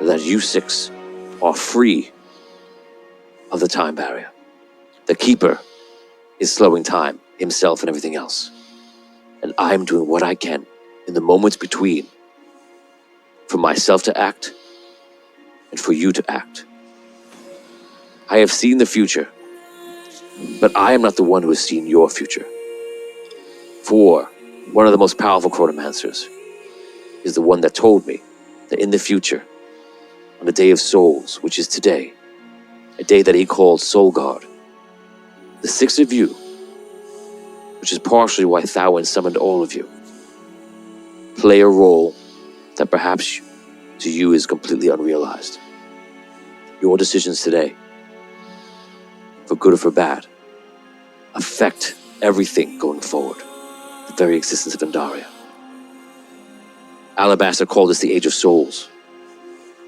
that you six are free of the time barrier. The Keeper is slowing time, himself and everything else. And I'm doing what I can in the moments between for myself to act and for you to act. I have seen the future, but I am not the one who has seen your future. For one of the most powerful Chronomancers is the one that told me that in the future, on the Day of Souls, which is today, a day that he called Soul Guard, the six of you, which is partially why Thawen summoned all of you, play a role that perhaps to you is completely unrealized. Your decisions today, for good or for bad, affect everything going forward, the very existence of Andaria. Alabaster called this the Age of Souls,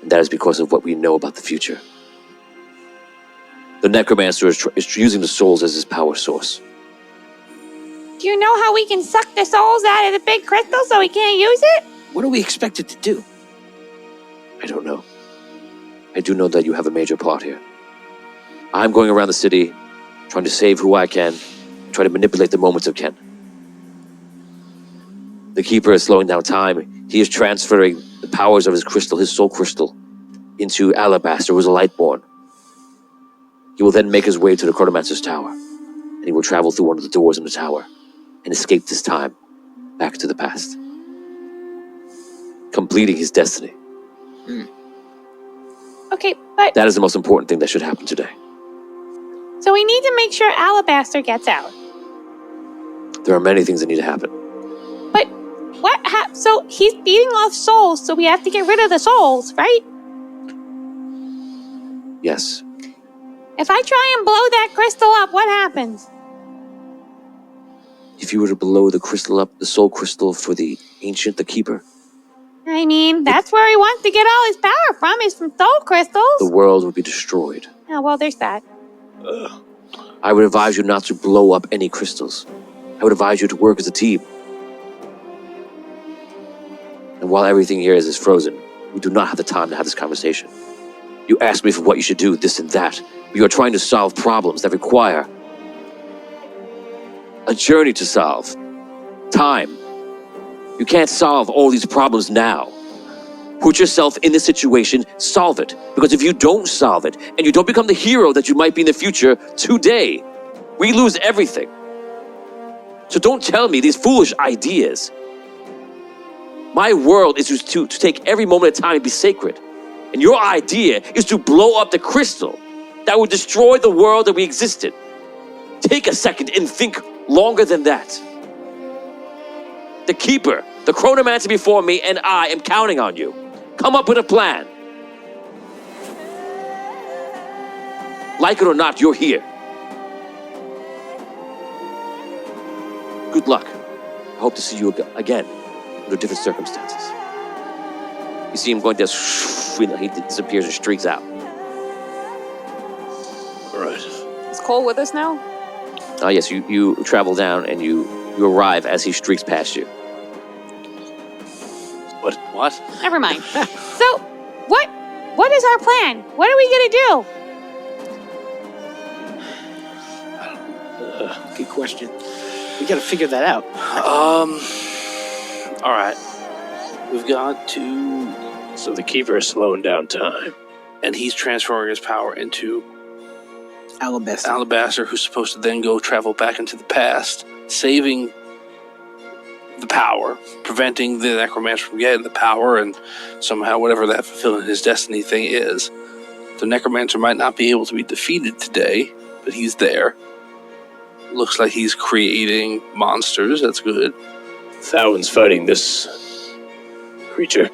and that is because of what we know about the future. The Necromancer is using the souls as his power source. Do you know how we can suck the souls out of the big crystal so we can't use it? What do we expect it to do? I don't know. I do know that you have a major part here. I'm going around the city, trying to save who I can, try to manipulate the moments of Ken. The Keeper is slowing down time. He is transferring the powers of his crystal, his soul crystal, into Alabaster, who is a Lightborn. He will then make his way to the Chronomancer's tower, and he will travel through one of the doors in the tower and escape this time back to the past, completing his destiny. Okay, but That is the most important thing that should happen today. so we need to make sure Alabaster gets out. There are many things that need to happen. But so he's feeding off souls, so we have to get rid of the souls, right? Yes. If I try and blow that crystal up, what happens? If you were to blow the crystal up, the soul crystal for the Ancient, the Keeper, I mean, that's where he wants to get all his power from, is from soul crystals. the world would be destroyed. Oh, well, there's that. I would advise you not to blow up any crystals. I would advise you to work as a team. And while everything here is frozen, we do not have the time to have this conversation. You ask me for what you should do, this and that. You are trying to solve problems that require a journey to solve. Time. You can't solve all these problems now. Put yourself in this situation, solve it. Because if you don't solve it, and you don't become the hero that you might be in the future today, we lose everything. So don't tell me these foolish ideas. My world is to take every moment of time and be sacred. And your idea is to blow up the crystal that would destroy the world that we exist in. Take a second and think longer than that. The Keeper, the Chronomancer before me, and I am counting on you. Come up with a plan. Like it or not, you're here. Good luck. I hope to see you again under different circumstances. You see him going to, he disappears and streaks out. All right. Is Cole with us now? Yes, you travel down and you arrive as he streaks past you. What? Never mind. So, what is our plan? What are we gonna do? Good question. We gotta figure that out. All right. We've got to. So the Keeper is slowing down time, and he's transferring his power into Alabaster, who's supposed to then go travel back into the past, saving the power, preventing the Necromancer from getting the power, and somehow whatever that fulfilling his destiny thing is. The Necromancer might not be able to be defeated today, but he's there. Looks like he's creating monsters. That's good. Thawen's fighting this creature.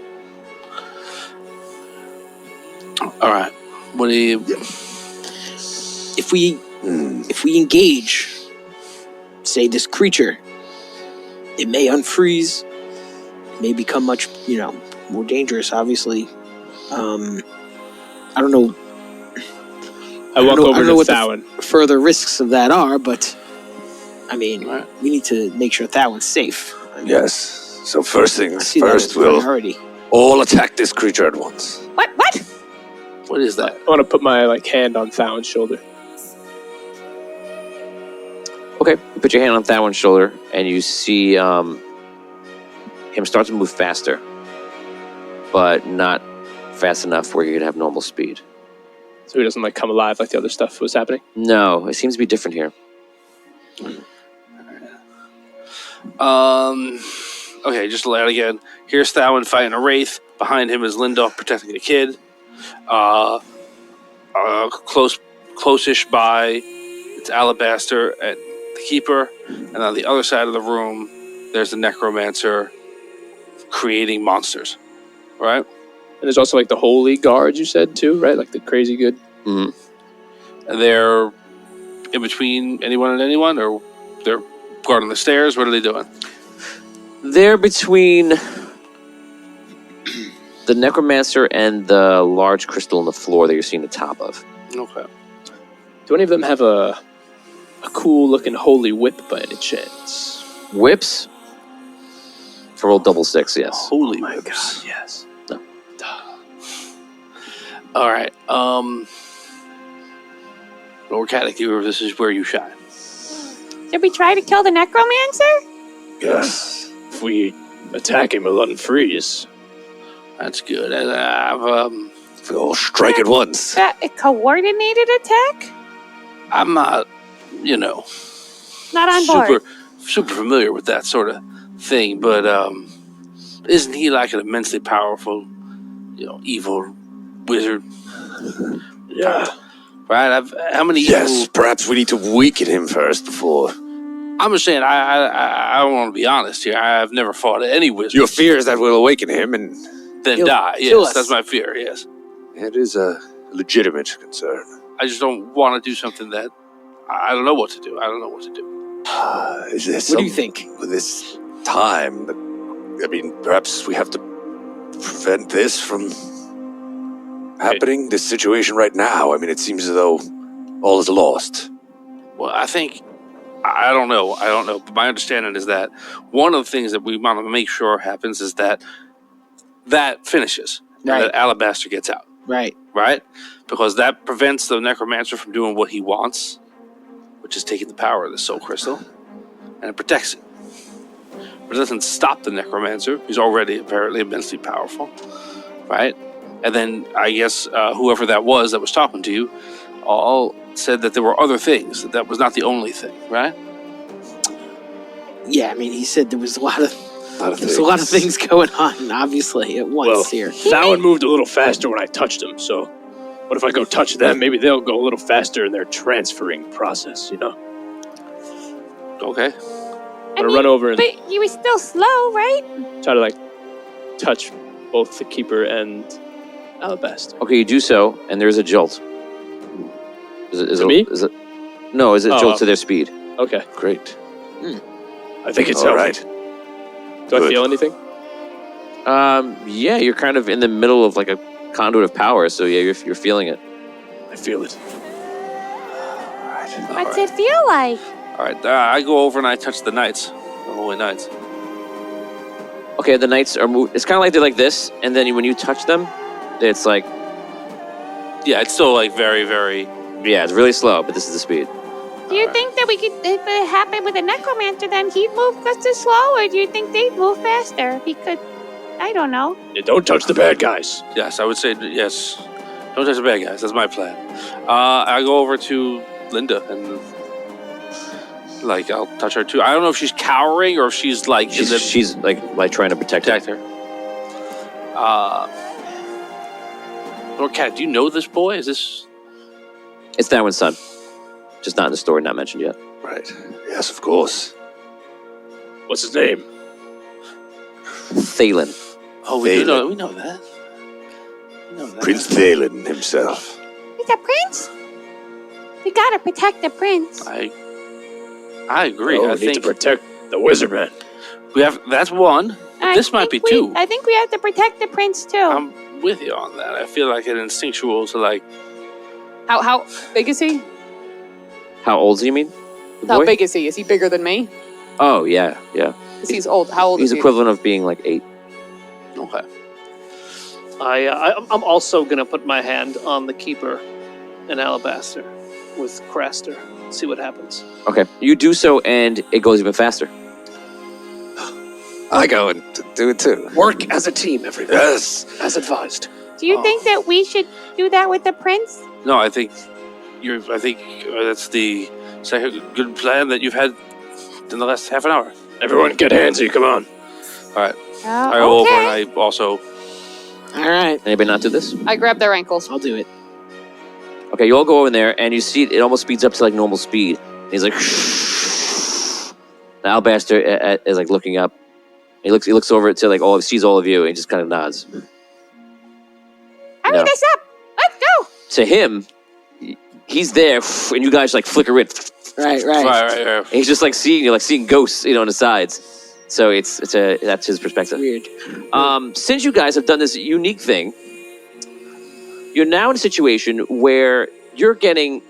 All right. What do you? If we engage, say, this creature, It may unfreeze. It may become much, more dangerous, obviously. I don't know. I walk don't over know to what Thawen. the further risks of that are, but I mean, Right. we need to make sure Thawen's safe. I mean, Yes. So first I things see that as first, a we'll priority. all attack this creature at once. What? What is that? I want to put my hand on Thawen's shoulder. Okay, you put your hand on Thawen's shoulder, and you see him start to move faster, but not fast enough where you could have normal speed. So he doesn't come alive like the other stuff was happening. No, it seems to be different here. Okay, just to lay out again. Here's Thawen fighting a wraith. Behind him is Lindolf protecting a kid. Close-ish by, it's Alabaster at the Keeper. And on the other side of the room, there's the Necromancer creating monsters. Right? And there's also the holy guards you said too, right? Like the crazy good. Mm-hmm. And they're in between anyone and anyone, or they're guarding the stairs? What are they doing? They're between the Necromancer and the large crystal on the floor that you're seeing the top of. Okay. Do any of them have a cool looking holy whip by any chance? Whips? For roll double six, yes. Holy My whips. God, yes. No. All right. Lord Caddoc, this is where you shine. Should we try to kill the necromancer? Yes. If we attack him, he'll unfreeze. That's good. And If we all strike at once. A coordinated attack? I'm not, Not on board. super familiar with that sort of thing, but isn't he like an immensely powerful, evil wizard? Yeah. Right? How many? Yes, perhaps we need to weaken him first before. I'm just saying. I want to be honest here. I've never fought any wizard. Your fear is that we'll awaken him and then He'll die. kill Yes, us. that's my fear. Yes, it is a legitimate concern. I just don't want to do something that I don't know what to do. I don't know what to do. Is there What do you think? with this time? Perhaps we have to prevent this from happening. This situation right now. It seems as though all is lost. Well, I think I don't know. But my understanding is that one of the things that we want to make sure happens is that finishes. Right. And that Alabaster gets out. Right. Right? Because that prevents the Necromancer from doing what he wants, which is taking the power of the Soul Crystal, and it protects it. But it doesn't stop the Necromancer. He's already apparently immensely powerful. Right? And then I guess whoever that was talking to you all said that there were other things. That was not the only thing, right? Yeah, he said there was a lot of things. things going on, obviously, at once here. Thawen moved a little faster when I touched him, so what if I go touch them? Maybe they'll go a little faster in their transferring process, Okay. I'm gonna run over and But he was still slow, right? try to touch both the Keeper and Alabaster. Okay, you do so, and there's a jolt. Is To me? No, is it Oh, jolt to their speed? Okay. Great. I think it's All helping. right. Do I Good. feel anything? Yeah, you're kind of in the middle of a conduit of power, so yeah, you're feeling it. I feel it. What's it feel like? All right. I go over and I touch the Knights, the Holy Knights. Okay, the knights are moved. It's kind of like they're like this, and then when you touch them, it's like, Yeah, it's still very, very. yeah, it's really slow, but this is the speed. Do you think that we could, if it happened with a necromancer, then he'd move just as slow, or do you think they'd move faster? Because, I don't know. Yeah, don't touch the bad guys. Yes, I would say yes. Don't touch the bad guys. That's my plan. I go over to Linda and I'll touch her too. I don't know if she's cowering or if she's She's like trying to protect protect her. Lord Cat, do you know this boy? Is this? It's Thawen's son, just not in the story, not mentioned yet. Right. Yes, of course. What's his name? Thalen. Oh, we know that. We know that. Prince Thalen himself. He's a prince? We gotta protect the prince. I agree. Oh, I we need to think protect the wizard man. That's one. I This might be think two. I think we have to protect the prince too. I'm with you on that. I feel like an instinctual to like. How big is he? How old do you mean? The How boy? big is he? Is he bigger than me? Oh, yeah. 'Cause he's old. How old He's is he? equivalent of being like 8. Okay. I'm also gonna put my hand on the keeper in Alabaster with Craster. See what happens. Okay. You do so, and it goes even faster. I go and do it too. Work as a team, everybody. Yes. As advised. Do you think that we should do that with the prince? No, I think that's the second good plan that you've had in the last half an hour. Everyone get handsy, come on. All right. Oh, I go over okay. and I also. All right, Anybody not do this? I grab their ankles. I'll do it. Okay, you all go over there, and you see it almost speeds up to like normal speed. And he's like, and Alabaster is like looking up. He looks over to like sees all of you, and he just kind of nods. Hurry No. this up. Let's go. To him, he's there, and you guys like flicker in. Right. And he's just like seeing ghosts, on the sides. So that's his perspective. Weird. Since you guys have done this unique thing, you're now in a situation where you're getting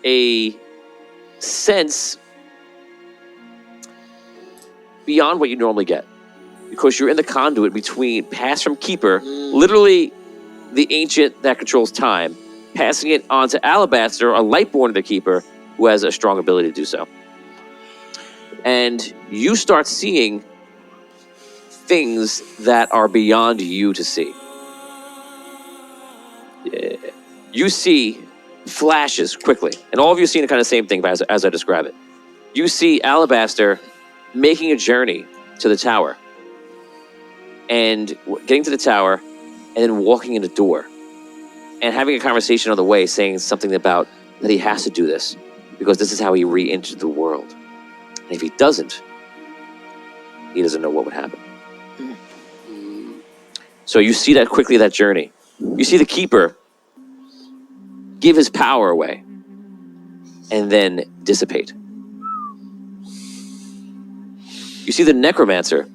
a sense beyond what you normally get, because you're in the conduit between pass from Keeper, literally the ancient that controls time, passing it on to Alabaster, a lightborn of the Keeper, who has a strong ability to do so. And you start seeing things that are beyond you to see. You see flashes quickly, and all of you are seeing the kind of same thing as I describe it. You see Alabaster making a journey to the tower, and getting to the tower, and then walking in the door, and having a conversation on the way, saying something about that he has to do this, because this is how he re-entered the world. And if he doesn't know what would happen. So you see that quickly, that journey. You see the Keeper give his power away and then dissipate. You see the Necromancer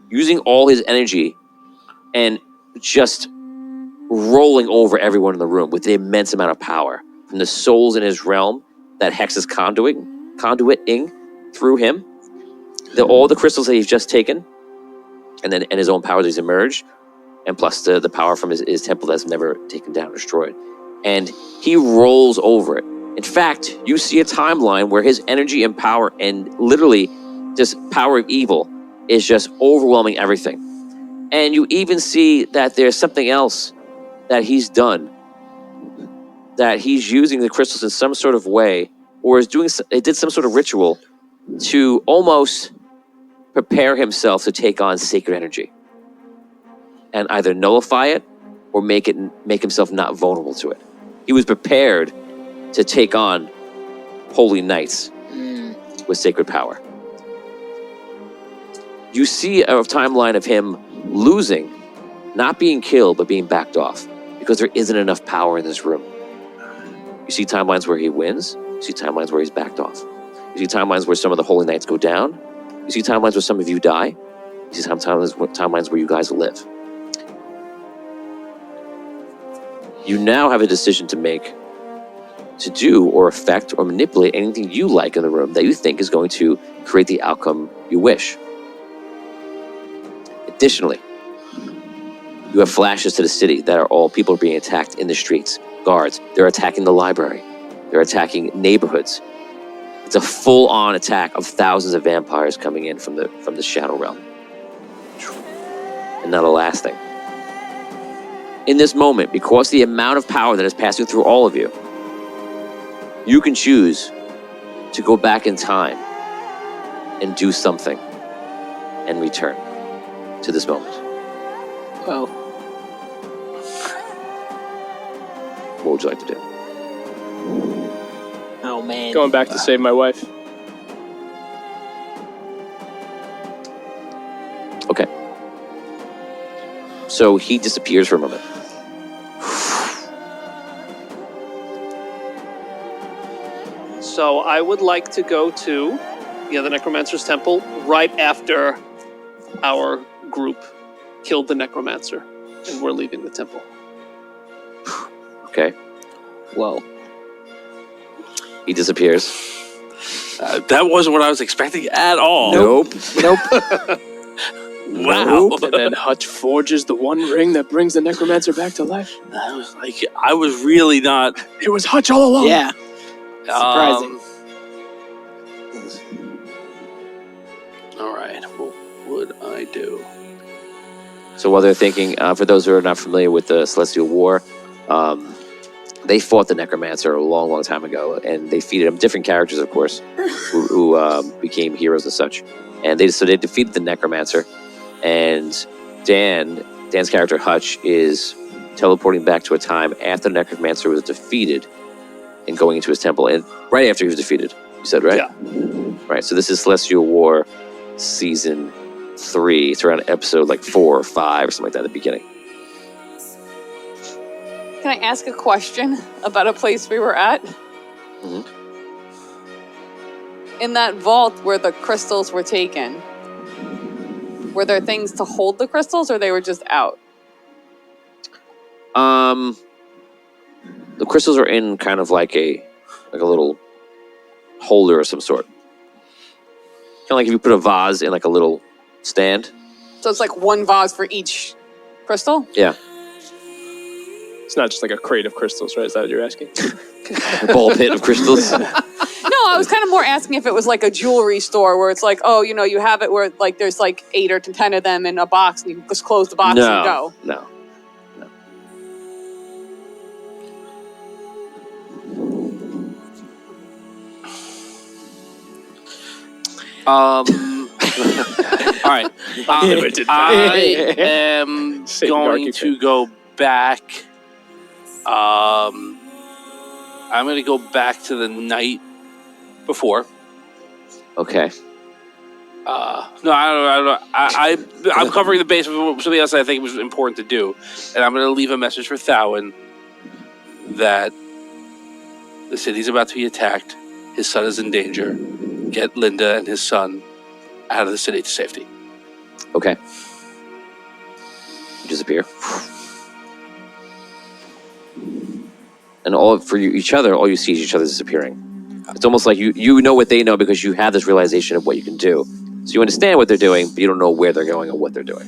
using all his energy and just rolling over everyone in the room with the immense amount of power from the souls in his realm that Hex is conduiting through him. All the crystals that he's just taken, and his own power that he's emerged, and plus the power from his temple that's never taken down, destroyed. And he rolls over it. In fact, you see a timeline where his energy and power and literally just power of evil is just overwhelming everything. And you even see that there's something else that he's done, that he's using the crystals in some sort of way, or did some sort of ritual to almost prepare himself to take on sacred energy and either nullify it or make himself not vulnerable to it. He was prepared to take on holy knights with sacred power. You see a timeline of him losing, not being killed, but being backed off, because there isn't enough power in this room. You see timelines where he wins. You see timelines where he's backed off. You see timelines where some of the holy knights go down. You see timelines where some of you die. You see timelines where you guys live. You now have a decision to make to do or affect or manipulate anything you like in the room that you think is going to create the outcome you wish. Additionally, you have flashes to the city that are all people being attacked in the streets. Guards, they're attacking the library. They're attacking neighborhoods. It's a full-on attack of thousands of vampires coming in from the Shadow Realm. And now the last thing. In this moment, because the amount of power that is passing through all of you, you can choose to go back in time and do something and return to this moment. Well, What would you like to do? oh man. Going back to save my wife. Okay. So he disappears for a moment. So I would like to go to Yeah, the Necromancer's Temple, right after our group killed the Necromancer, and we're leaving the temple. Okay. Whoa. He disappears. That wasn't what I was expecting at all. Nope. Wow. And then Hutch forges the one ring that brings the necromancer back to life. I was really not. It was Hutch all along. Yeah. Surprising. All right. What would I do? So while they're thinking, for those who are not familiar with the Celestial War, they fought the Necromancer a long, long time ago, and they defeated him. Different characters, of course, who became heroes and such. And they defeated the Necromancer, and Dan's character Hutch is teleporting back to a time after the Necromancer was defeated, and going into his temple, and right after he was defeated. You said, right? Yeah. Right. So this is Celestial War season 3. It's around episode 4 or 5 or something like that at the beginning. Can I ask a question about a place we were at? Mm-hmm. In that vault where the crystals were taken, were there things to hold the crystals, or they were just out? The crystals are in kind of like a little holder of some sort. Kind of like if you put a vase in a little stand. So it's like one vase for each crystal? Yeah. It's not just like a crate of crystals, right? Is that what you're asking? A ball pit of crystals. No, I was kind of more asking if it was like a jewelry store where it's like, oh, you have it where there's 8 or 10 of them in a box, and you just close the box and go. No. All right. I am going to go back. I'm going to go back to the night before. Okay. No, I don't know. I'm covering the base of something else I think was important to do, and I'm going to leave a message for Thawen that the city's about to be attacked. His son is in danger. Get Linda and his son out of the city to safety. Okay. You disappear. And each other, all you see is each other disappearing. It's almost like you know what they know because you have this realization of what you can do. So you understand what they're doing, but you don't know where they're going or what they're doing.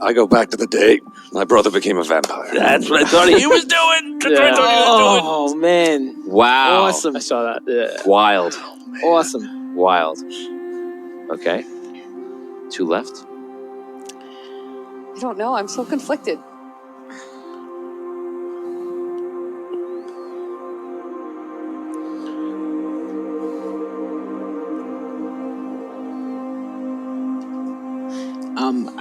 I go back to the day my brother became a vampire. That's what I thought he was doing. That's what I thought he was doing. Oh, man. Wow. Awesome. I saw that. Yeah. Wild. Awesome. Wild. Okay. 2 left. I don't know. I'm so conflicted.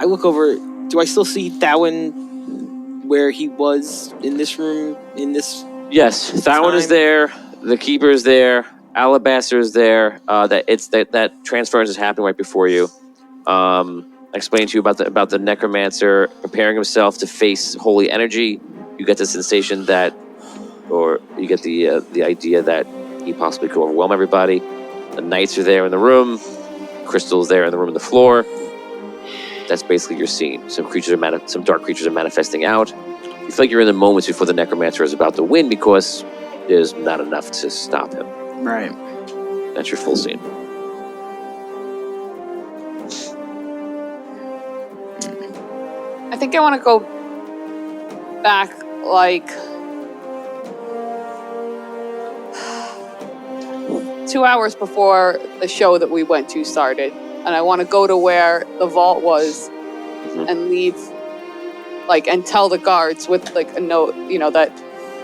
I look over. Do I still see Thawen where he was in this room? Yes, Thawen is there. The Keeper is there. Alabaster is there. That transference is happening right before you. I explained to you about the Necromancer preparing himself to face holy energy. You get the sensation that, or you get the idea that he possibly could overwhelm everybody. The knights are there in the room. Crystal's there in the room on the floor. That's basically your scene. Some dark creatures are manifesting out. You feel like you're in the moments before the Necromancer is about to win because there's not enough to stop him. Right. That's your full scene. I think I want to go back 2 hours before the show that we went to started. And I want to go to where the vault was and leave, and tell the guards with a note, that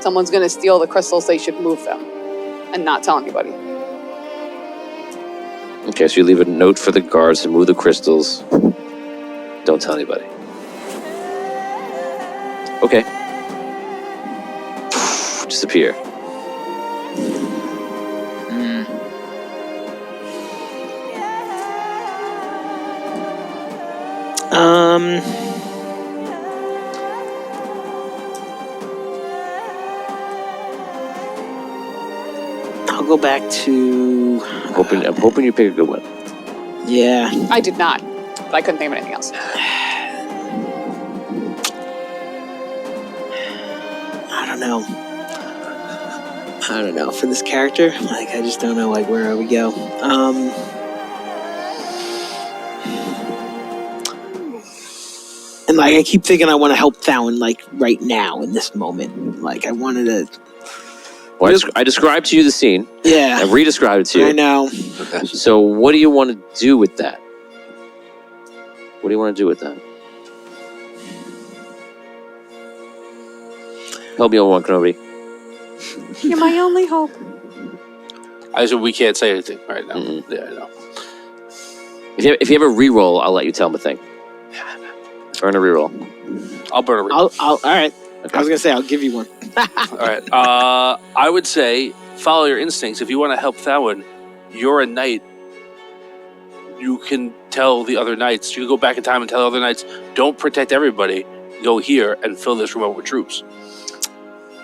someone's going to steal the crystals, they should move them and not tell anybody. Okay, so you leave a note for the guards to move the crystals. Don't tell anybody. Okay. Disappear. I'll go back to Ooh. I'm hoping you pick a good one. Yeah. I did not, but I couldn't think of anything else. I don't know. For this character, like, I just don't know, like, where we go. And, like, I keep thinking I want to help Thawen, like, right now, in this moment. Like, I wanted to... Well, I described to you the scene. Yeah. I re-described it to you. I know. So what do you want to do with that? What do you want to do with that? Help me on one, Kenobi. You're my only hope. I said we can't say anything right now. Mm-hmm. Yeah, I know. If you have a reroll, I'll let you tell him a thing. Burn a reroll. I'll burn a reroll. All right. I was going to say, I'll give you one. All right. I would say follow your instincts. If you want to help Thawen, you're a knight. You can tell the other knights. You can go back in time and tell the other knights, don't protect everybody. Go here and fill this room up with troops.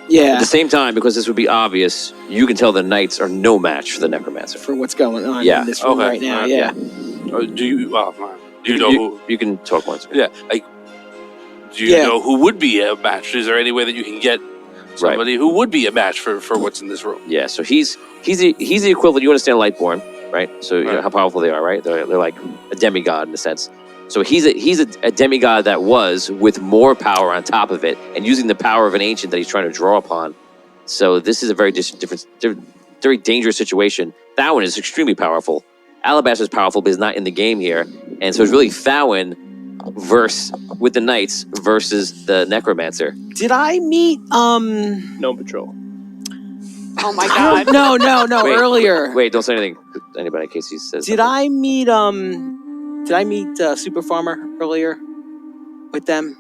Yeah. At the same time, because this would be obvious, you can tell the knights are no match for the necromancer. For what's going on Yeah. in this room right now. Yeah. Do you know who? You can talk once. Yeah. Like, do you know who would be a match? Is there any way that you can get somebody who would be a match for what's in this room? Yeah. So he's the equivalent. You understand Lightborn, right? So you know how powerful they are, right? They're like a demigod in a sense. So he's a demigod that was with more power on top of it, and using the power of an ancient that he's trying to draw upon. So this is a very very dangerous situation. Thawen is extremely powerful. Alabaster is powerful, but he's not in the game here, and so it's really Thawen with the knights versus the necromancer. Did I meet No Patrol. Oh my god. No, Wait, earlier. Wait, don't say anything to anybody in case he says Did I meet Super Farmer earlier with them?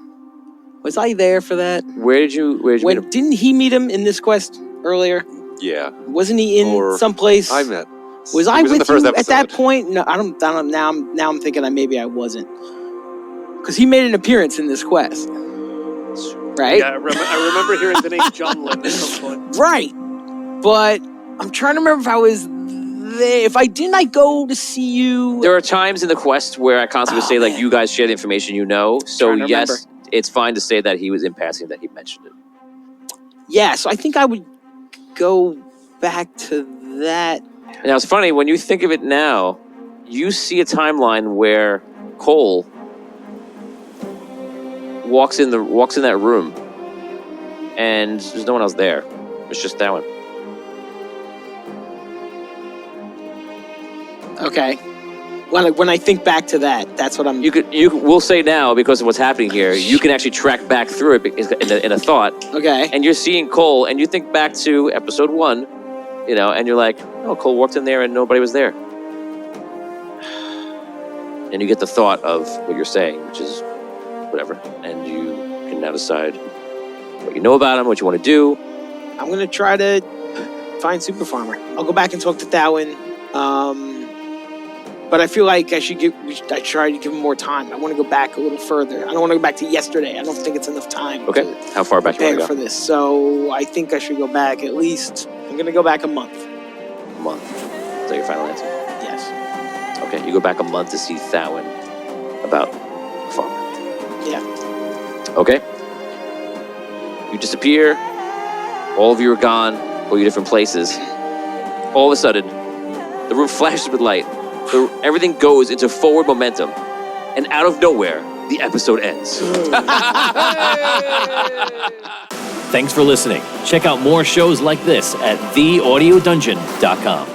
Was I there for that? Where did you meet him? Didn't he meet him in this quest earlier? Yeah. Wasn't he in someplace? I met. Was He I was in with the first you at that episode. point? No, I don't. Now I'm thinking that maybe I wasn't, because he made an appearance in this quest, right? Yeah, I remember hearing the name John Lynn at some point. Right. But I'm trying to remember if I was there. If I didn't, I go to see you. There are times in the quest where I constantly say, like, you guys share the information you know. So, Trying to yes, remember. it's fine to say that he was in passing, that he mentioned it. Yeah, so I think I would go back to that. Now, it's funny, when you think of it now, you see a timeline where Cole walks in that room, and there's no one else there. It's just that one. Okay. When I think back to that, that's what I'm... We'll say now, because of what's happening here, you can actually track back through it in a thought. Okay. And you're seeing Cole, and you think back to episode 1, and you're like, oh, Cole walked in there and nobody was there. And you get the thought of what you're saying, which is whatever. And you can now decide what you know about him, what you want to do. I'm going to try to find Super Farmer. I'll go back and talk to Thawen. But I feel like I try to give him more time. I want to go back a little further. I don't want to go back to yesterday. I don't think it's enough time. Okay. How far back do you want to for this? So I think I should go back at least. I'm going to go back a month. A month. Is that your final answer? Yes. Okay. You go back a month to see Thawen about the farmer. Yeah. Okay. You disappear. All of you are gone. Go your different places. All of a sudden, the room flashes with light. Everything goes into forward momentum. And out of nowhere, the episode ends. Thanks for listening. Check out more shows like this at theaudiodungeon.com.